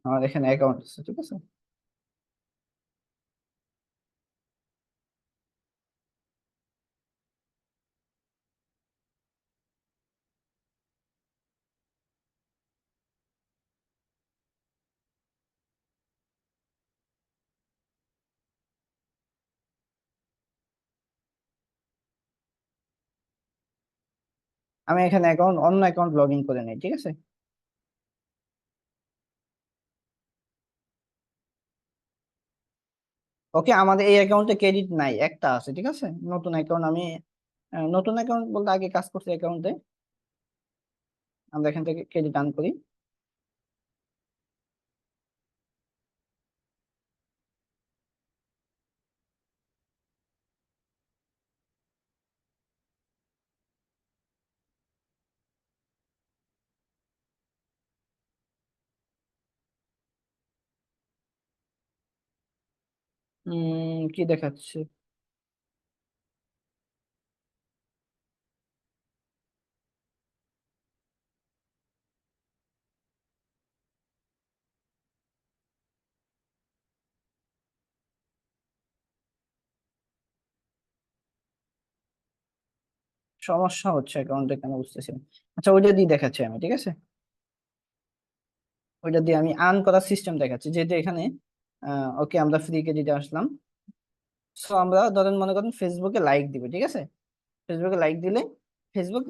আমার এখানে অ্যাকাউন্ট আছে, ঠিক আছে। আমি এখানে অন্য অ্যাকাউন্ট লগ ইন করে নিই, ঠিক আছে। ওকে, আমাদের এই অ্যাকাউন্টে ক্রেডিট নাই, একটা আছে, ঠিক আছে। নতুন অ্যাকাউন্ট আমি, নতুন অ্যাকাউন্ট বলতে আগে কাজ করছি অ্যাকাউন্টে, আমরা এখান থেকে ক্রেডিট আর্ন করি। কি দেখাচ্ছে? সমস্যা হচ্ছে অ্যাকাউন্টে, কেন বুঝতেছি না। আচ্ছা, ওইটা দিয়ে দেখাচ্ছি আমি, ঠিক আছে, ওইটা দিয়ে আমি আর্ন করার সিস্টেম দেখাচ্ছি, যেহেতু এখানে ওকে আমরা ফ্রি ক্রেডিটে আসলাম। সো আমরা ধরেন মনে করেন ফেসবুকে লাইক দিবে, ঠিক আছে। ফেসবুকে লাইক দিলে Facebook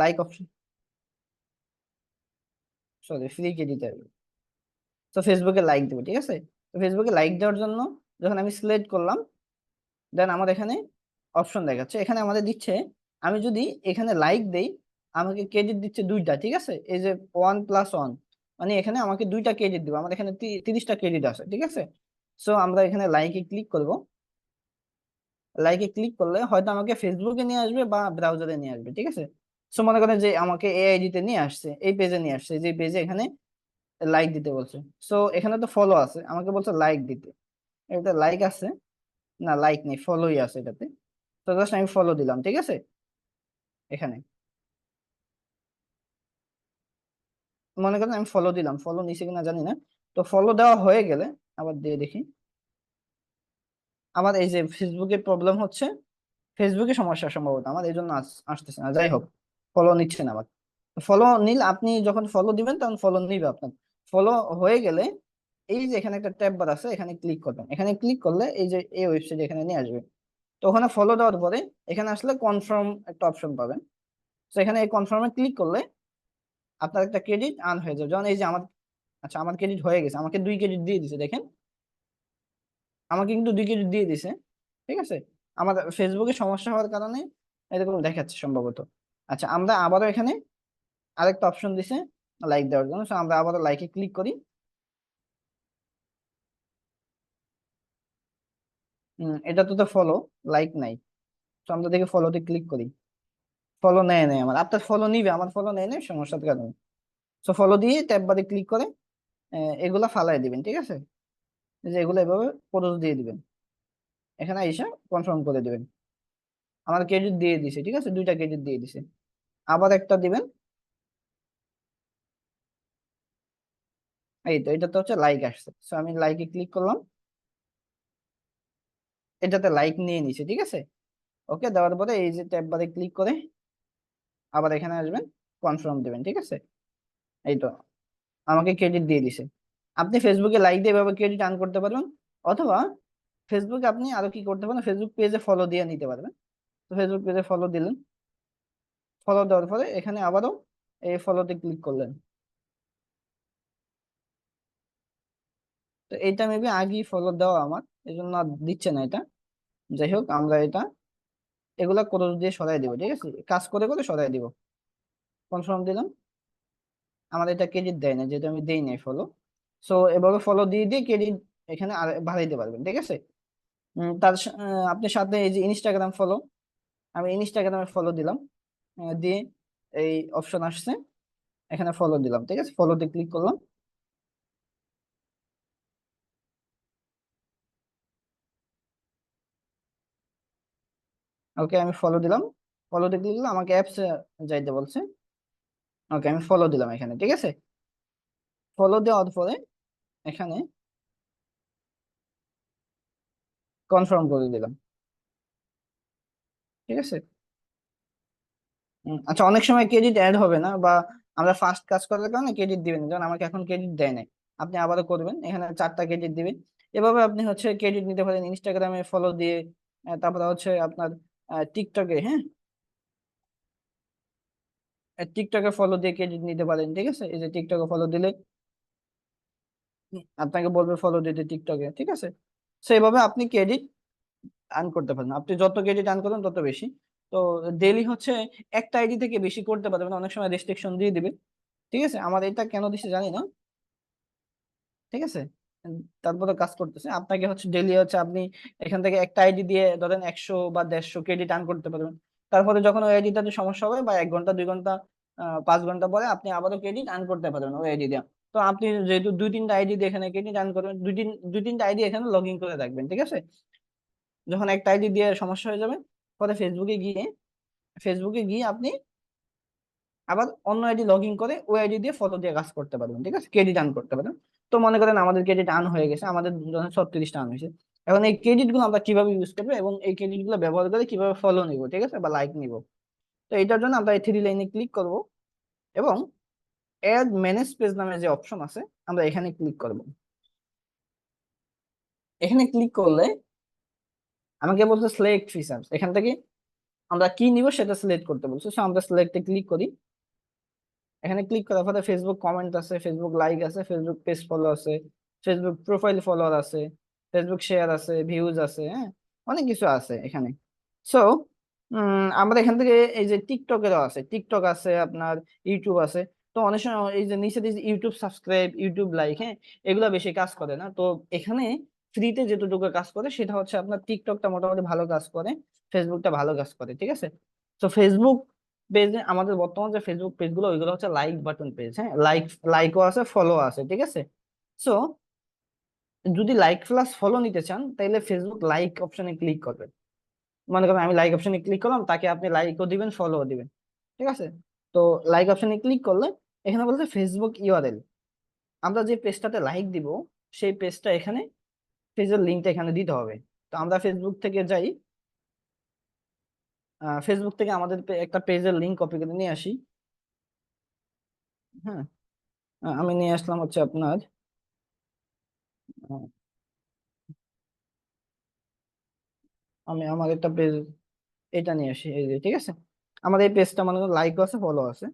like option, sorry, free ক্রেডিটে, তো ফেসবুকে লাইক দেবে, ঠিক আছে। তো ফেসবুকে লাইক দেওয়ার জন্য যখন আমি সিলেক্ট করলাম, দেন আমার এখানে অপশন দেখাচ্ছে, এখানে আমাদের দিচ্ছে, আমি যদি এখানে লাইক দেই আমাকে ক্রেডিট দিচ্ছে দুইটা, ঠিক আছে, এই যে 1+1, মানে এখানে আমাকে দুইটা ক্রেডিট দিবে, আমার এখানে 30টা ক্রেডিট আছে, ঠিক আছে। সো আমরা এখানে লাইকে ক্লিক করব, লাইকে ক্লিক করলে হয়তো আমাকে ফেসবুকে নিয়ে আসবে বা ব্রাউজারে নিয়ে আসবে, ঠিক আছে। সো মনে করেন যে আমাকে এআইডি তে নিয়ে আসছে, এই পেজে নিয়ে আসছে, যে পেজে এখানে লাইক দিতে বলছে। সো এখানে তো ফলো আছে, আমাকে বলছে লাইক দিতে, এটা লাইক আছে, না লাইক নেই, ফলোই আছে এটাতে। তো জাস্ট আমি ফলো দিলাম, ঠিক আছে। এখানে মনে করেন আমি ফলো দিলাম, ফলো নিচে কিনা জানি না। তো ফলো দেওয়া হয়ে গেলে আবার দিয়ে দেখি, আমার এই যে ফেসবুকে প্রবলেম হচ্ছে, ফেসবুকে সমস্যা সম্ভবত আমার, এই জন্য আসতেছে না, যাই হোক, ফলো নিচ্ছে না আবার। ফলো নিল, আপনি যখন ফলো দিবেন তখন ফলো নিবে আপনার। ফলো হয়ে গেলে এই যে এখানে একটা ট্যাব বার আছে, এখানে ক্লিক করবেন, এখানে ক্লিক করলে এই যে এই ওয়েবসাইট এখানে নিয়ে আসবে। তো ওখানে ফলো দেওয়ার পরে এখানে আসলে কনফার্ম একটা অপশন পাবেন। তো এখানে এই কনফার্মে ক্লিক করলে আপনার একটা ক্রেডিট আর্ন হয়ে যাবে, যেমন এই যে আমার, আচ্ছা আমার ক্রেডিট হয়ে গেছে, আমাকে 2 ক্রেডিট দিয়ে দিছে, দেখেন আমাকে কিন্তু 2 ক্রেডিট দিয়ে দিছে, ঠিক আছে। আমার ফেসবুকে সমস্যা হওয়ার কারণে এরকম দেখাচ্ছে সম্ভবত। আচ্ছা, আমরা আবারও এখানে আরেকটা অপশন দিছে লাইক দেওয়ার জন্য, So আমরা আবারও লাইকে ক্লিক করি। এটাতে তো ফলো, লাইক নাই। তো আমরা দেখে ফলোতে ক্লিক করি, ফলো নেয় নেই আমার, আপনার ফলো নিবে, আমার ফলো নেয় নেই সমস্যার কারণে। সো ফলো দিয়ে ট্যাব বারে ক্লিক করে এগুলা ফালাই দিবেন, ঠিক আছে? এই যে এগুলো এভাবে ক্রস দিয়ে দিবেন, এখানে এসে কনফার্ম করে দিবেন। আমার ক্রেডিট দিয়ে দিছে, ঠিক আছে, 2টা ক্রেডিট দিয়ে দিছে। আবার একটা দিবেন, এই তো এটাতে হচ্ছে লাইক আসছে, সো আমি লাইকে ক্লিক করলাম, এটাতে লাইক নিয়ে নিছে, ঠিক আছে। ওকে, দেওয়ার পরে এই যে ট্যাব বারে ক্লিক করে আবার এখানে আসবেন, কনফার্ম দিবেন, ঠিক আছে। এই তো আমাকে ক্রেডিট দিয়ে দিছে। আপনি ফেসবুকে লাইক দিয়ে এভাবে ক্রেডিট আর্ন করতে পারবেন, অথবা ফেসবুকে আপনি আরো কি করতে পারেন, ফেসবুক পেজে ফলো দিয়ে নিতে পারবেন। তো ফেসবুক পেজে ফলো দিলেন, ফলো দেওয়ার পরে এখানে আবারও এই ফলোতে ক্লিক করলেন। তো এইটা মেবি আগেই ফলো দেওয়া আমার, এই জন্য আর দিচ্ছে না এটা। যাই হোক, আমরা এটা এগুলা ক্রস দিয়ে সরাই দিব, ঠিক আছে, কাজ করে করে সরাই দিব। কনফার্ম দিলাম, আমার এটা ক্রেডিট দেয় না যেহেতু আমি দেই নাই ফলো। সো এভাবে ফলো দিয়ে দিয়ে ক্রেডিট এখানে আর বাড়াইতে পারবেন, ঠিক আছে। আপনি সাথে এই যে ইনস্টাগ্রাম ফলো, আমি ইনস্টাগ্রামে ফলো দিলাম, দিয়ে এই অপশন আসছে, এখানে ফলো দিলাম, ঠিক আছে, ফলোতে ক্লিক করলাম। ওকে, আমি ফলো দিলাম, ফলোতে ক্লিক করলাম, আমাকে অ্যাপস যাইতে বলছে। ওকে, আমি ফলো দিলাম এখানে, ঠিক আছে। ফলো দেওয়ার পরে এখানে কনফার্ম করে দিলাম, ঠিক আছে। আচ্ছা, অনেক সময় ক্রেডিট অ্যাড হবে না, বা আমরা ফার্স্ট কাজ করার কারণে ক্রেডিট দিবেন, যেমন আমাকে এখন ক্রেডিট দেয় নাই, আপনি আবারও করবেন, এখানে 4টা ক্রেডিট দিবেন। এভাবে আপনি হচ্ছে ক্রেডিট নিতে পারেন ইনস্টাগ্রামে ফলো দিয়ে, তারপরে হচ্ছে আপনার টিকটকে, হ্যাঁ, টিকটকে ফলো দিয়ে ক্রেডিট নিতে পারেন, ঠিক আছে। এই যে টিকটকে ফলো দিলে আপনাকে বলবে ফলো দিতে টিকটকে, ঠিক আছে। সেইভাবে আপনি ক্রেডিট আর্ন করতে পারেন, আপনি যত ক্রেডিট আর্ন করবেন তত বেশি। তো ডেইলি হচ্ছে একটা আইডি থেকে বেশি করতে পারবেন, অনেক সময় রেস্ট্রিকশন দিয়ে দিবে, ঠিক আছে। আমার এটা কেন দিচ্ছে জানি না, ঠিক আছে। তারপরে কাজ করতেছে, আপনাকে হচ্ছে ডেইলি হচ্ছে আপনি এখান থেকে একটা আইডি দিয়ে ধরেন 100 বা 150 ক্রেডিট আর্ন করতে পারবেন। তারপরে যখন ওই আইডিটাতে সমস্যা হবে, বা 1 ঘন্টা 2 ঘন্টা 5 ঘন্টা পরে আপনি আবারও ক্রেডিট আর্ন করতে পারবেন ওই আইডি দিয়ে। তো আপনি যেহেতু 2-3টা আইডি দিয়ে এখানে ক্রেডিট আর্ন করবেন, 2-3টা আইডি এখানে লগ ইন করে রাখবেন, ঠিক আছে। যখন একটা আইডি দিয়ে সমস্যা হয়ে যাবে, পরে ফেসবুকে গিয়ে আপনি আবার অন্য আইডি লগ ইন করে ওই আইডি দিয়ে ফটো দিয়ে কাজ করতে পারবেন, ঠিক আছে, ক্রেডিট আর্ন করতে পারবেন। তো মনে করেন আমাদের ক্রেডিট আর্ন হয়ে গেছে, আমাদের যখন 36টা আর্ন হয়েছে, এখন এই ক্রেডিট গুলো আমরা কিভাবে ইউজ করবো এবং এই ক্রেডিট গুলো ব্যবহার করে কিভাবে ফলো নিব, ঠিক আছে, বা লাইক নিব। তো এটার জন্য আমরা এই 3 লাইনে ক্লিক করব, এবং অ্যাড ম্যানেজ পেজ নামে যে অপশন আছে, আমরা এখানে ক্লিক করব। এখানে ক্লিক করলে আমাকে বলছে সিলেক্ট ফিচার্স, এখান থেকে আমরা কি নিব সেটা সিলেক্ট করতে বলছে। সো আমরা সিলেক্টে ক্লিক করি, এখানে ক্লিক করার পরে ফেসবুক কমেন্ট আছে, ফেসবুক লাইক আছে, ফেসবুক পেজ ফলো আছে, ফেসবুক প্রোফাইল ফলোয়ার আছে, ফেসবুক শেয়ার আছে, ভিউজ আছে, হ্যাঁ, অনেক কিছু আছে এখানে। সো আমরা এখান থেকে এই যে টিকটকেরও আছে, টিকটক আছে, আপনার ইউটিউব আছে। তো অনেক সময় এই যে নিচে যে ইউটিউব সাবস্ক্রাইব, ইউটিউব লাইক, হ্যাঁ, এগুলো বেশি কাজ করে না। তো এখানে ফ্রিতে যেটুকু কাজ করে সেটা হচ্ছে আপনার টিকটকটা মোটামুটি ভালো কাজ করে, ফেসবুকটা ভালো কাজ করে, ঠিক আছে। তো ফেসবুক পেজে আমাদের বর্তমান যে ফেসবুক পেজ গুলো, ওইগুলো হচ্ছে লাইক বাটন পেজ, হ্যাঁ, লাইকও আছে, ফলো আছে, ঠিক আছে। সো যদি লাইক প্লাস ফলো নিতে চান, তাহলে ফেসবুক লাইক অপশনে ক্লিক করবেন। মনে করেন আমি লাইক অপশনে ক্লিক করলাম, তাকে আপনি লাইকও দিবেন, ফলোও দিবেন, ঠিক আছে। তো লাইক অপশনে ক্লিক করলে এখানে বলছে ফেসবুক ইউআরএল, আমরা যে পেজটাতে লাইক দিব সেই পেজটা এখানে, পেজের লিঙ্কটা এখানে দিতে হবে। তো আমরা ফেসবুক থেকে যাই, ফেসবুক থেকে আমাদের একটা পেজের লিঙ্ক কপি করে নিয়ে আসি, হ্যাঁ। আমি নিয়ে আসলাম হচ্ছে আপনার, আহ, আমি আমার একটা পেজ এটা নিয়ে আসি, এই যে, ঠিক আছে। আমাদের এই পেজটা মানে লাইক আছে, ফলো আছে।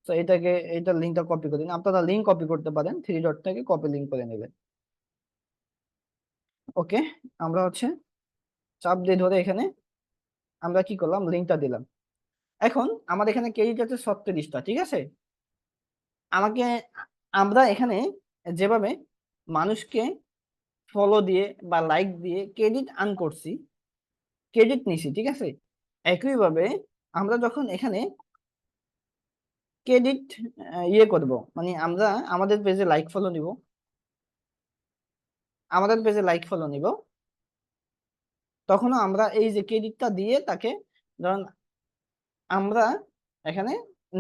তো এটাকে, এইটার লিঙ্কটা কপি করে দিন, আপনারা লিঙ্ক কপি করতে পারেন, 3 ডট থেকে কপি লিঙ্ক করে নেবেন। ওকে, আমরা হচ্ছে চাপ দিয়ে ধরে এখানে আমরা কি করলাম, লিঙ্কটা দিলাম। এখন আমাদের এখানে ক্রেডিট আছে 36টা, ঠিক আছে। আমাকে, আমরা এখানে যেভাবে মানুষকে ফলো দিয়ে বা লাইক দিয়ে ক্রেডিট আর্ন করছি, ক্রেডিট নিছি, ঠিক আছে, একইভাবে আমরা যখন এখানে ক্রেডিট ইয়ে করব, মানে আমরা আমাদের পেজে লাইক ফলো নিব, আমাদের পেজে লাইক ফলো নিব, তখনও আমরা এই যে ক্রেডিটটা দিয়ে তাকে, ধরুন আমরা এখানে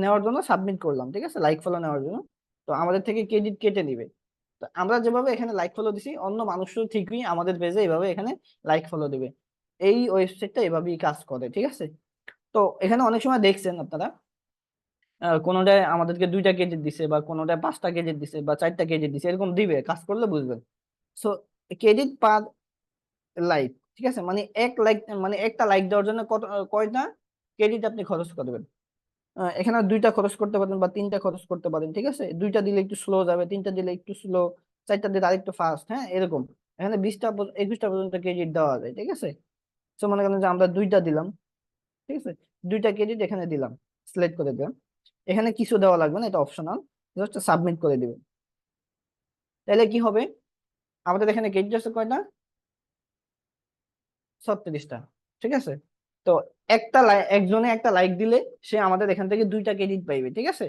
নেওয়ার জন্য সাবমিট করলাম, ঠিক আছে, লাইক ফলো নেওয়ার জন্য, তো আমাদের থেকে ক্রেডিট কেটে নিবে। তো আমরা যেভাবে এখানে লাইক ফলো দিছি, অন্য মানুষও ঠিকই আমাদের পেজে এইভাবে এখানে লাইক ফলো দিবে। এই ওয়েবসাইটটা এভাবেই কাজ করে, ঠিক আছে। তো এখানে অনেক সময় দেখছেন আপনারা কোনোটায় আমাদেরকে 2টা ক্রেডিট দিছে, বা কোনোটায় 5টা ক্রেডিট দিছে, বা 4টা ক্রেডিট দিছে, এরকম দিবে, কাজ করলে বুঝবেন। সো ক্রেডিট পার লাইক, ঠিক আছে, মানে এক লাইক, মানে একটা লাইক দেওয়ার জন্য কয়টা ক্রেডিট আপনি খরচ করবেন। এখানে 2টা খরচ করতে পারেন বা 3টা খরচ করতে পারেন, ঠিক আছে। 2টা দিলে একটু স্লো যাবে, 3টা দিলে একটু স্লো, 4টা দিলে আরেকটু ফাস্ট, হ্যাঁ, এরকম। এখানে 21টা পর্যন্ত ক্রেডিট দেওয়া যায়, ঠিক আছে। তো মনে করেন যে আমরা 2টা দিলাম, ঠিক আছে, 2টা ক্রেডিট এখানে দিলাম, সিলেক্ট করে দিলাম। এখানে কিছু দেওয়া লাগবে না, এটা অপশনাল, জাস্ট সাবমিট করে দিবেন। তাহলে কি হবে, আমাদের এখানে ক্রেডিট আছে কয়টা, 36টা, ঠিক আছে। তো একজনে একটা লাইক দিলে সে আমাদের এখান থেকে 2টা ক্রেডিট পাইবে, ঠিক আছে,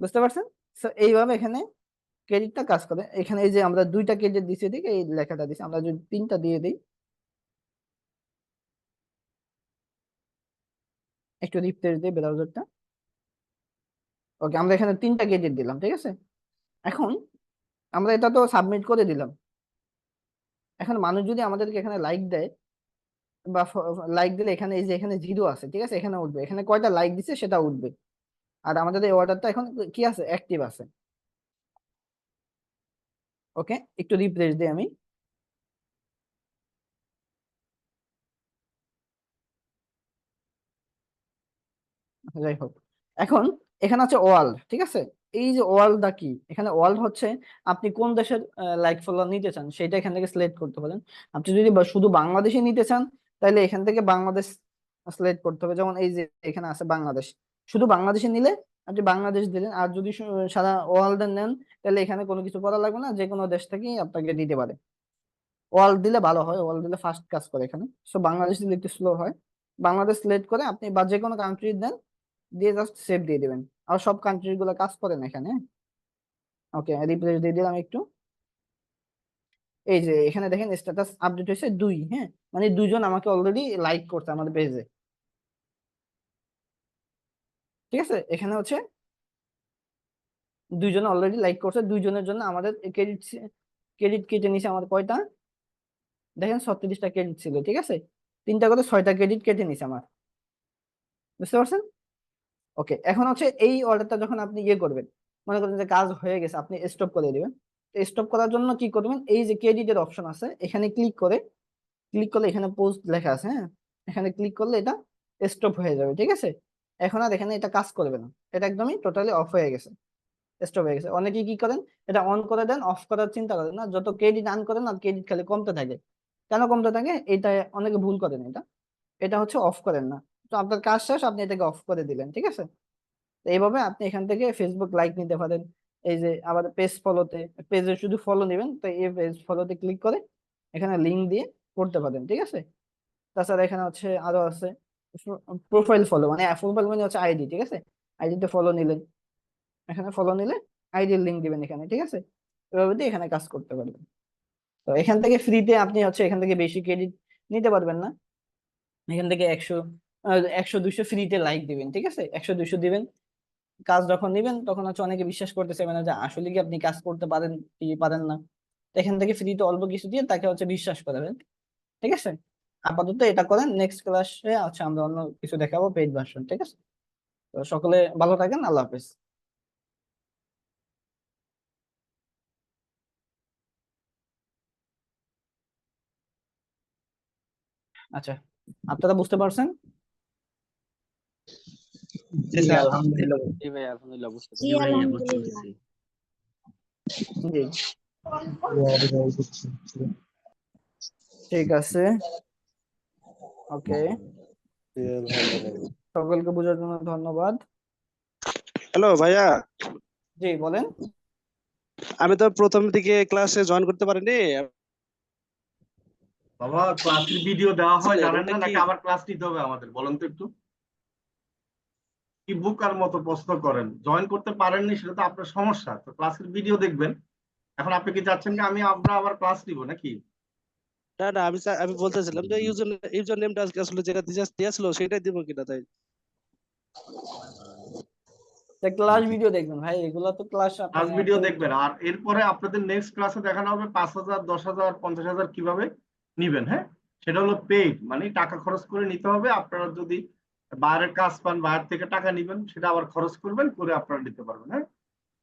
বুঝতে পারছেন। তো এইভাবে এখানে ক্রেডিটটা কাজ করে। এখানে এই যে আমরা 2টা ক্রেডিট দিচ্ছি, ঠিক এই লেখাটা দিচ্ছি, আমরা যদি 3টা দিয়ে দিই, একটু রিফ্রেশ দিই ব্রাউজারটা। ওকে, আমরা এখানে 3টা ক্রেডিট দিলাম, ঠিক আছে। এখন আমরা এটা তো সাবমিট করে দিলাম। এখন মানুষ যদি আমাদেরকে এখানে লাইক দেয়, বা লাইক দিলে এখানে এই যে এখানে 0 আছে, ঠিক আছে, এখানে উঠবে, এখানে কয়টা লাইক দিছে সেটা উঠবে। আর আমাদের এই অর্ডারটা এখন কি আছে, অ্যাক্টিভ আছে। ওকে, একটু রিফ্রেশ দিই আমি। যাই হোক, এখন এখানে আছে ওয়ার্ল্ড, ঠিক আছে। এই যে ওয়ার্ল্ডটা কি, এখানে ওয়ার্ল্ড হচ্ছে আপনি কোন দেশের লাইক ফলোয়ার নিতে চান সেটা এখান থেকে সিলেক্ট করতে পারেন। আপনি যদি শুধু বাংলাদেশে নিতে চান, তাহলে এখান থেকে বাংলাদেশ সিলেক্ট করতে হবে। যেমন এই যে এখানে আছে বাংলাদেশ, শুধু বাংলাদেশে নিলে আপনি বাংলাদেশ দিলেন। আর যদি সারা ওয়ার্ল্ডের নেন, তাহলে এখানে কোনো কিছু করা লাগবে না, যে কোনো দেশ থেকেই আপনাকে দিতে পারে। ওয়ার্ল্ড দিলে ভালো হয়, ওয়ার্ল্ড দিলে ফাস্ট কাজ করে এখানে। সো বাংলাদেশ দিলে একটু স্লো হয়। বাংলাদেশ সিলেক্ট করে আপনি বা যে কোনো কান্ট্রি দেন, দিয়ে জাস্ট সেভ দিয়ে দিবেন। আর সব কান্ট্রি গুলো কাজ করেন এখানে। ওকে, রিপ্লেস দিয়ে দিলাম একটু। এই যে এখানে দেখেন স্ট্যাটাস আপডেট হয়েছে 2, হ্যাঁ, মানে 2জন আমাকে অলরেডি লাইক করছে আমাদের পেজে, ঠিক আছে। এখানে হচ্ছে 2জন অলরেডি লাইক করছে, 2জনের জন্য আমাদের ক্রেডিট ক্রেডিট কেটে নিছে আমাদের কয়টা, দেখেন 36টা ক্রেডিট ছিল, ঠিক আছে। 3টা করে 6টা ক্রেডিট কেটে নিছে আমার, বুঝতে পারছেন। ওকে, এখন হচ্ছে এই অর্ডারটা যখন আপনি ইয়ে করবেন, মনে করেন যে কাজ হয়ে গেছে, আপনি স্টপ করে দিবেন। স্টপ করার জন্য কি করবেন, এই যে ক্রেডিটের অপশন আছে, এখানে ক্লিক করলে এখানে পোস্ট লেখা আছে, হ্যাঁ, এখানে ক্লিক করলে এটা স্টপ হয়ে যাবে, ঠিক আছে। এখন আর এখানে এটা কাজ করবে না, এটা একদমই টোটালি অফ হয়ে গেছে, স্টপ হয়ে গেছে। অনেকেই কি করেন, এটা অন করে দেন, অফ করার চিন্তা করেন না, যত ক্রেডিট আর্ন করেন আর ক্রেডিট খালি কমতে থাকে। কেন কমতে থাকে, এটা অনেকে ভুল করেন, এটা এটা হচ্ছে অফ করেন না। তো আপনার কাজ শেষ, আপনি এটাকে অফ করে দিলেন, ঠিক আছে। তো এইভাবে আপনি এখান থেকে ফেসবুক লাইক নিতে পারেন। এই যে আবার পেজ ফলোতে, পেজে শুধু ফলো নেবেন, তো এই পেজ ফলোতে ক্লিক করে এখানে লিংক দিয়ে করতে পারেন, ঠিক আছে। তাছাড়া এখানে হচ্ছে আরো আছে প্রোফাইল ফলো, মানে প্রোফাইল মানে হচ্ছে আইডি, ঠিক আছে। আইডিতে ফলো নিলেন, এখানে ফলো নিলে আইডির লিংক দিবেন এখানে, ঠিক আছে। এভাবে দিয়ে এখানে কাজ করতে পারবেন। তো এখান থেকে ফ্রিতে আপনি হচ্ছে এখান থেকে বেশি ক্রেডিট নিতে পারবেন না। এখান থেকে 100 200 ফ্রিতে লাইক দিবেন, ঠিক আছে, 100 200 দিবেন। কাজ যখন নিবেন তখন হচ্ছে অনেকে বিশ্বাস করতেছে মানে যে আসলে কি আপনি কাজ করতে পারেন কি পারেন না। তো এখান থেকে ফ্রিতে অল্প কিছু দিয়ে তাকে হচ্ছে বিশ্বাস করাবেন, ঠিক আছে। আপাতত এটা করেন, নেক্সট ক্লাসে হচ্ছে আমরা অন্য কিছু দেখাবো, পেইড ভার্সন, ঠিক আছে। তো সকলে ভালো থাকেন, আল্লাহ হাফেজ। আচ্ছা, আপনারা বুঝতে পারছেন? জি জি স্যার। আলহামদুলিল্লাহ, জি ভাই আলহামদুলিল্লাহ বুঝতে জি পারছি। আলহামদুলিল্লাহ। জি, ঠিক আছে, ওকে, জি, আলহামদুলিল্লাহ। সকলকে বোঝার জন্য ধন্যবাদ। হ্যালো ভাইয়া, জি বলেন। আমি তো প্রথম দিকে ক্লাসে জয়েন করতে পারিনি। বাবা, ক্লাসের ভিডিও দেওয়া হয় জানেন ওটা না, কি? নাকি আবার ক্লাস নিতে হবে আমাদের, বলেন তো একটু। বুকার মতো প্রশ্ন করেন, জয়েন করতে পারেননি সেটা তো আপনার সমস্যা। তো ক্লাসের ভিডিও দেখবেন। এখন আপনি কি চাচ্ছেন যে আমরা আবার ক্লাস নিব নাকি? না না, আমি বলতেছিলাম যে ইউজার নেমটা আজকে আসলে যেটা দিয়েছিল সেটাই দিব কিনা, তাই। ক্লাস ভিডিও দেখবেন ভাই, এগুলা তো ক্লাস ক্লাস ভিডিও দেখবেন, আর এরপরে আপনাদের নেক্সট ক্লাসে দেখানো হবে 5,000, 10,000, 50,000 কিভাবে নিবেন। হ্যাঁ, সেটা হলো পেইড, মানে টাকা খরচ করে নিতে হবে। আপনারা যদি বাইরের কাজ পান, বাইরে থেকে টাকা নিবেন, সেটা আবার খরচ করবেন, করে আপনারা নিতে পারবেন। হ্যাঁ,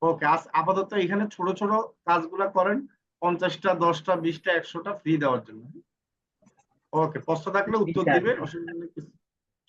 ওকে। আপাতত এখানে ছোট ছোট কাজগুলা করেন, 50টা, 10টা, 20টা, 100টা ফ্রি দেওয়ার জন্য। ওকে, প্রশ্ন থাকলে উত্তর দিবে, অসুবিধা নেই কিছু।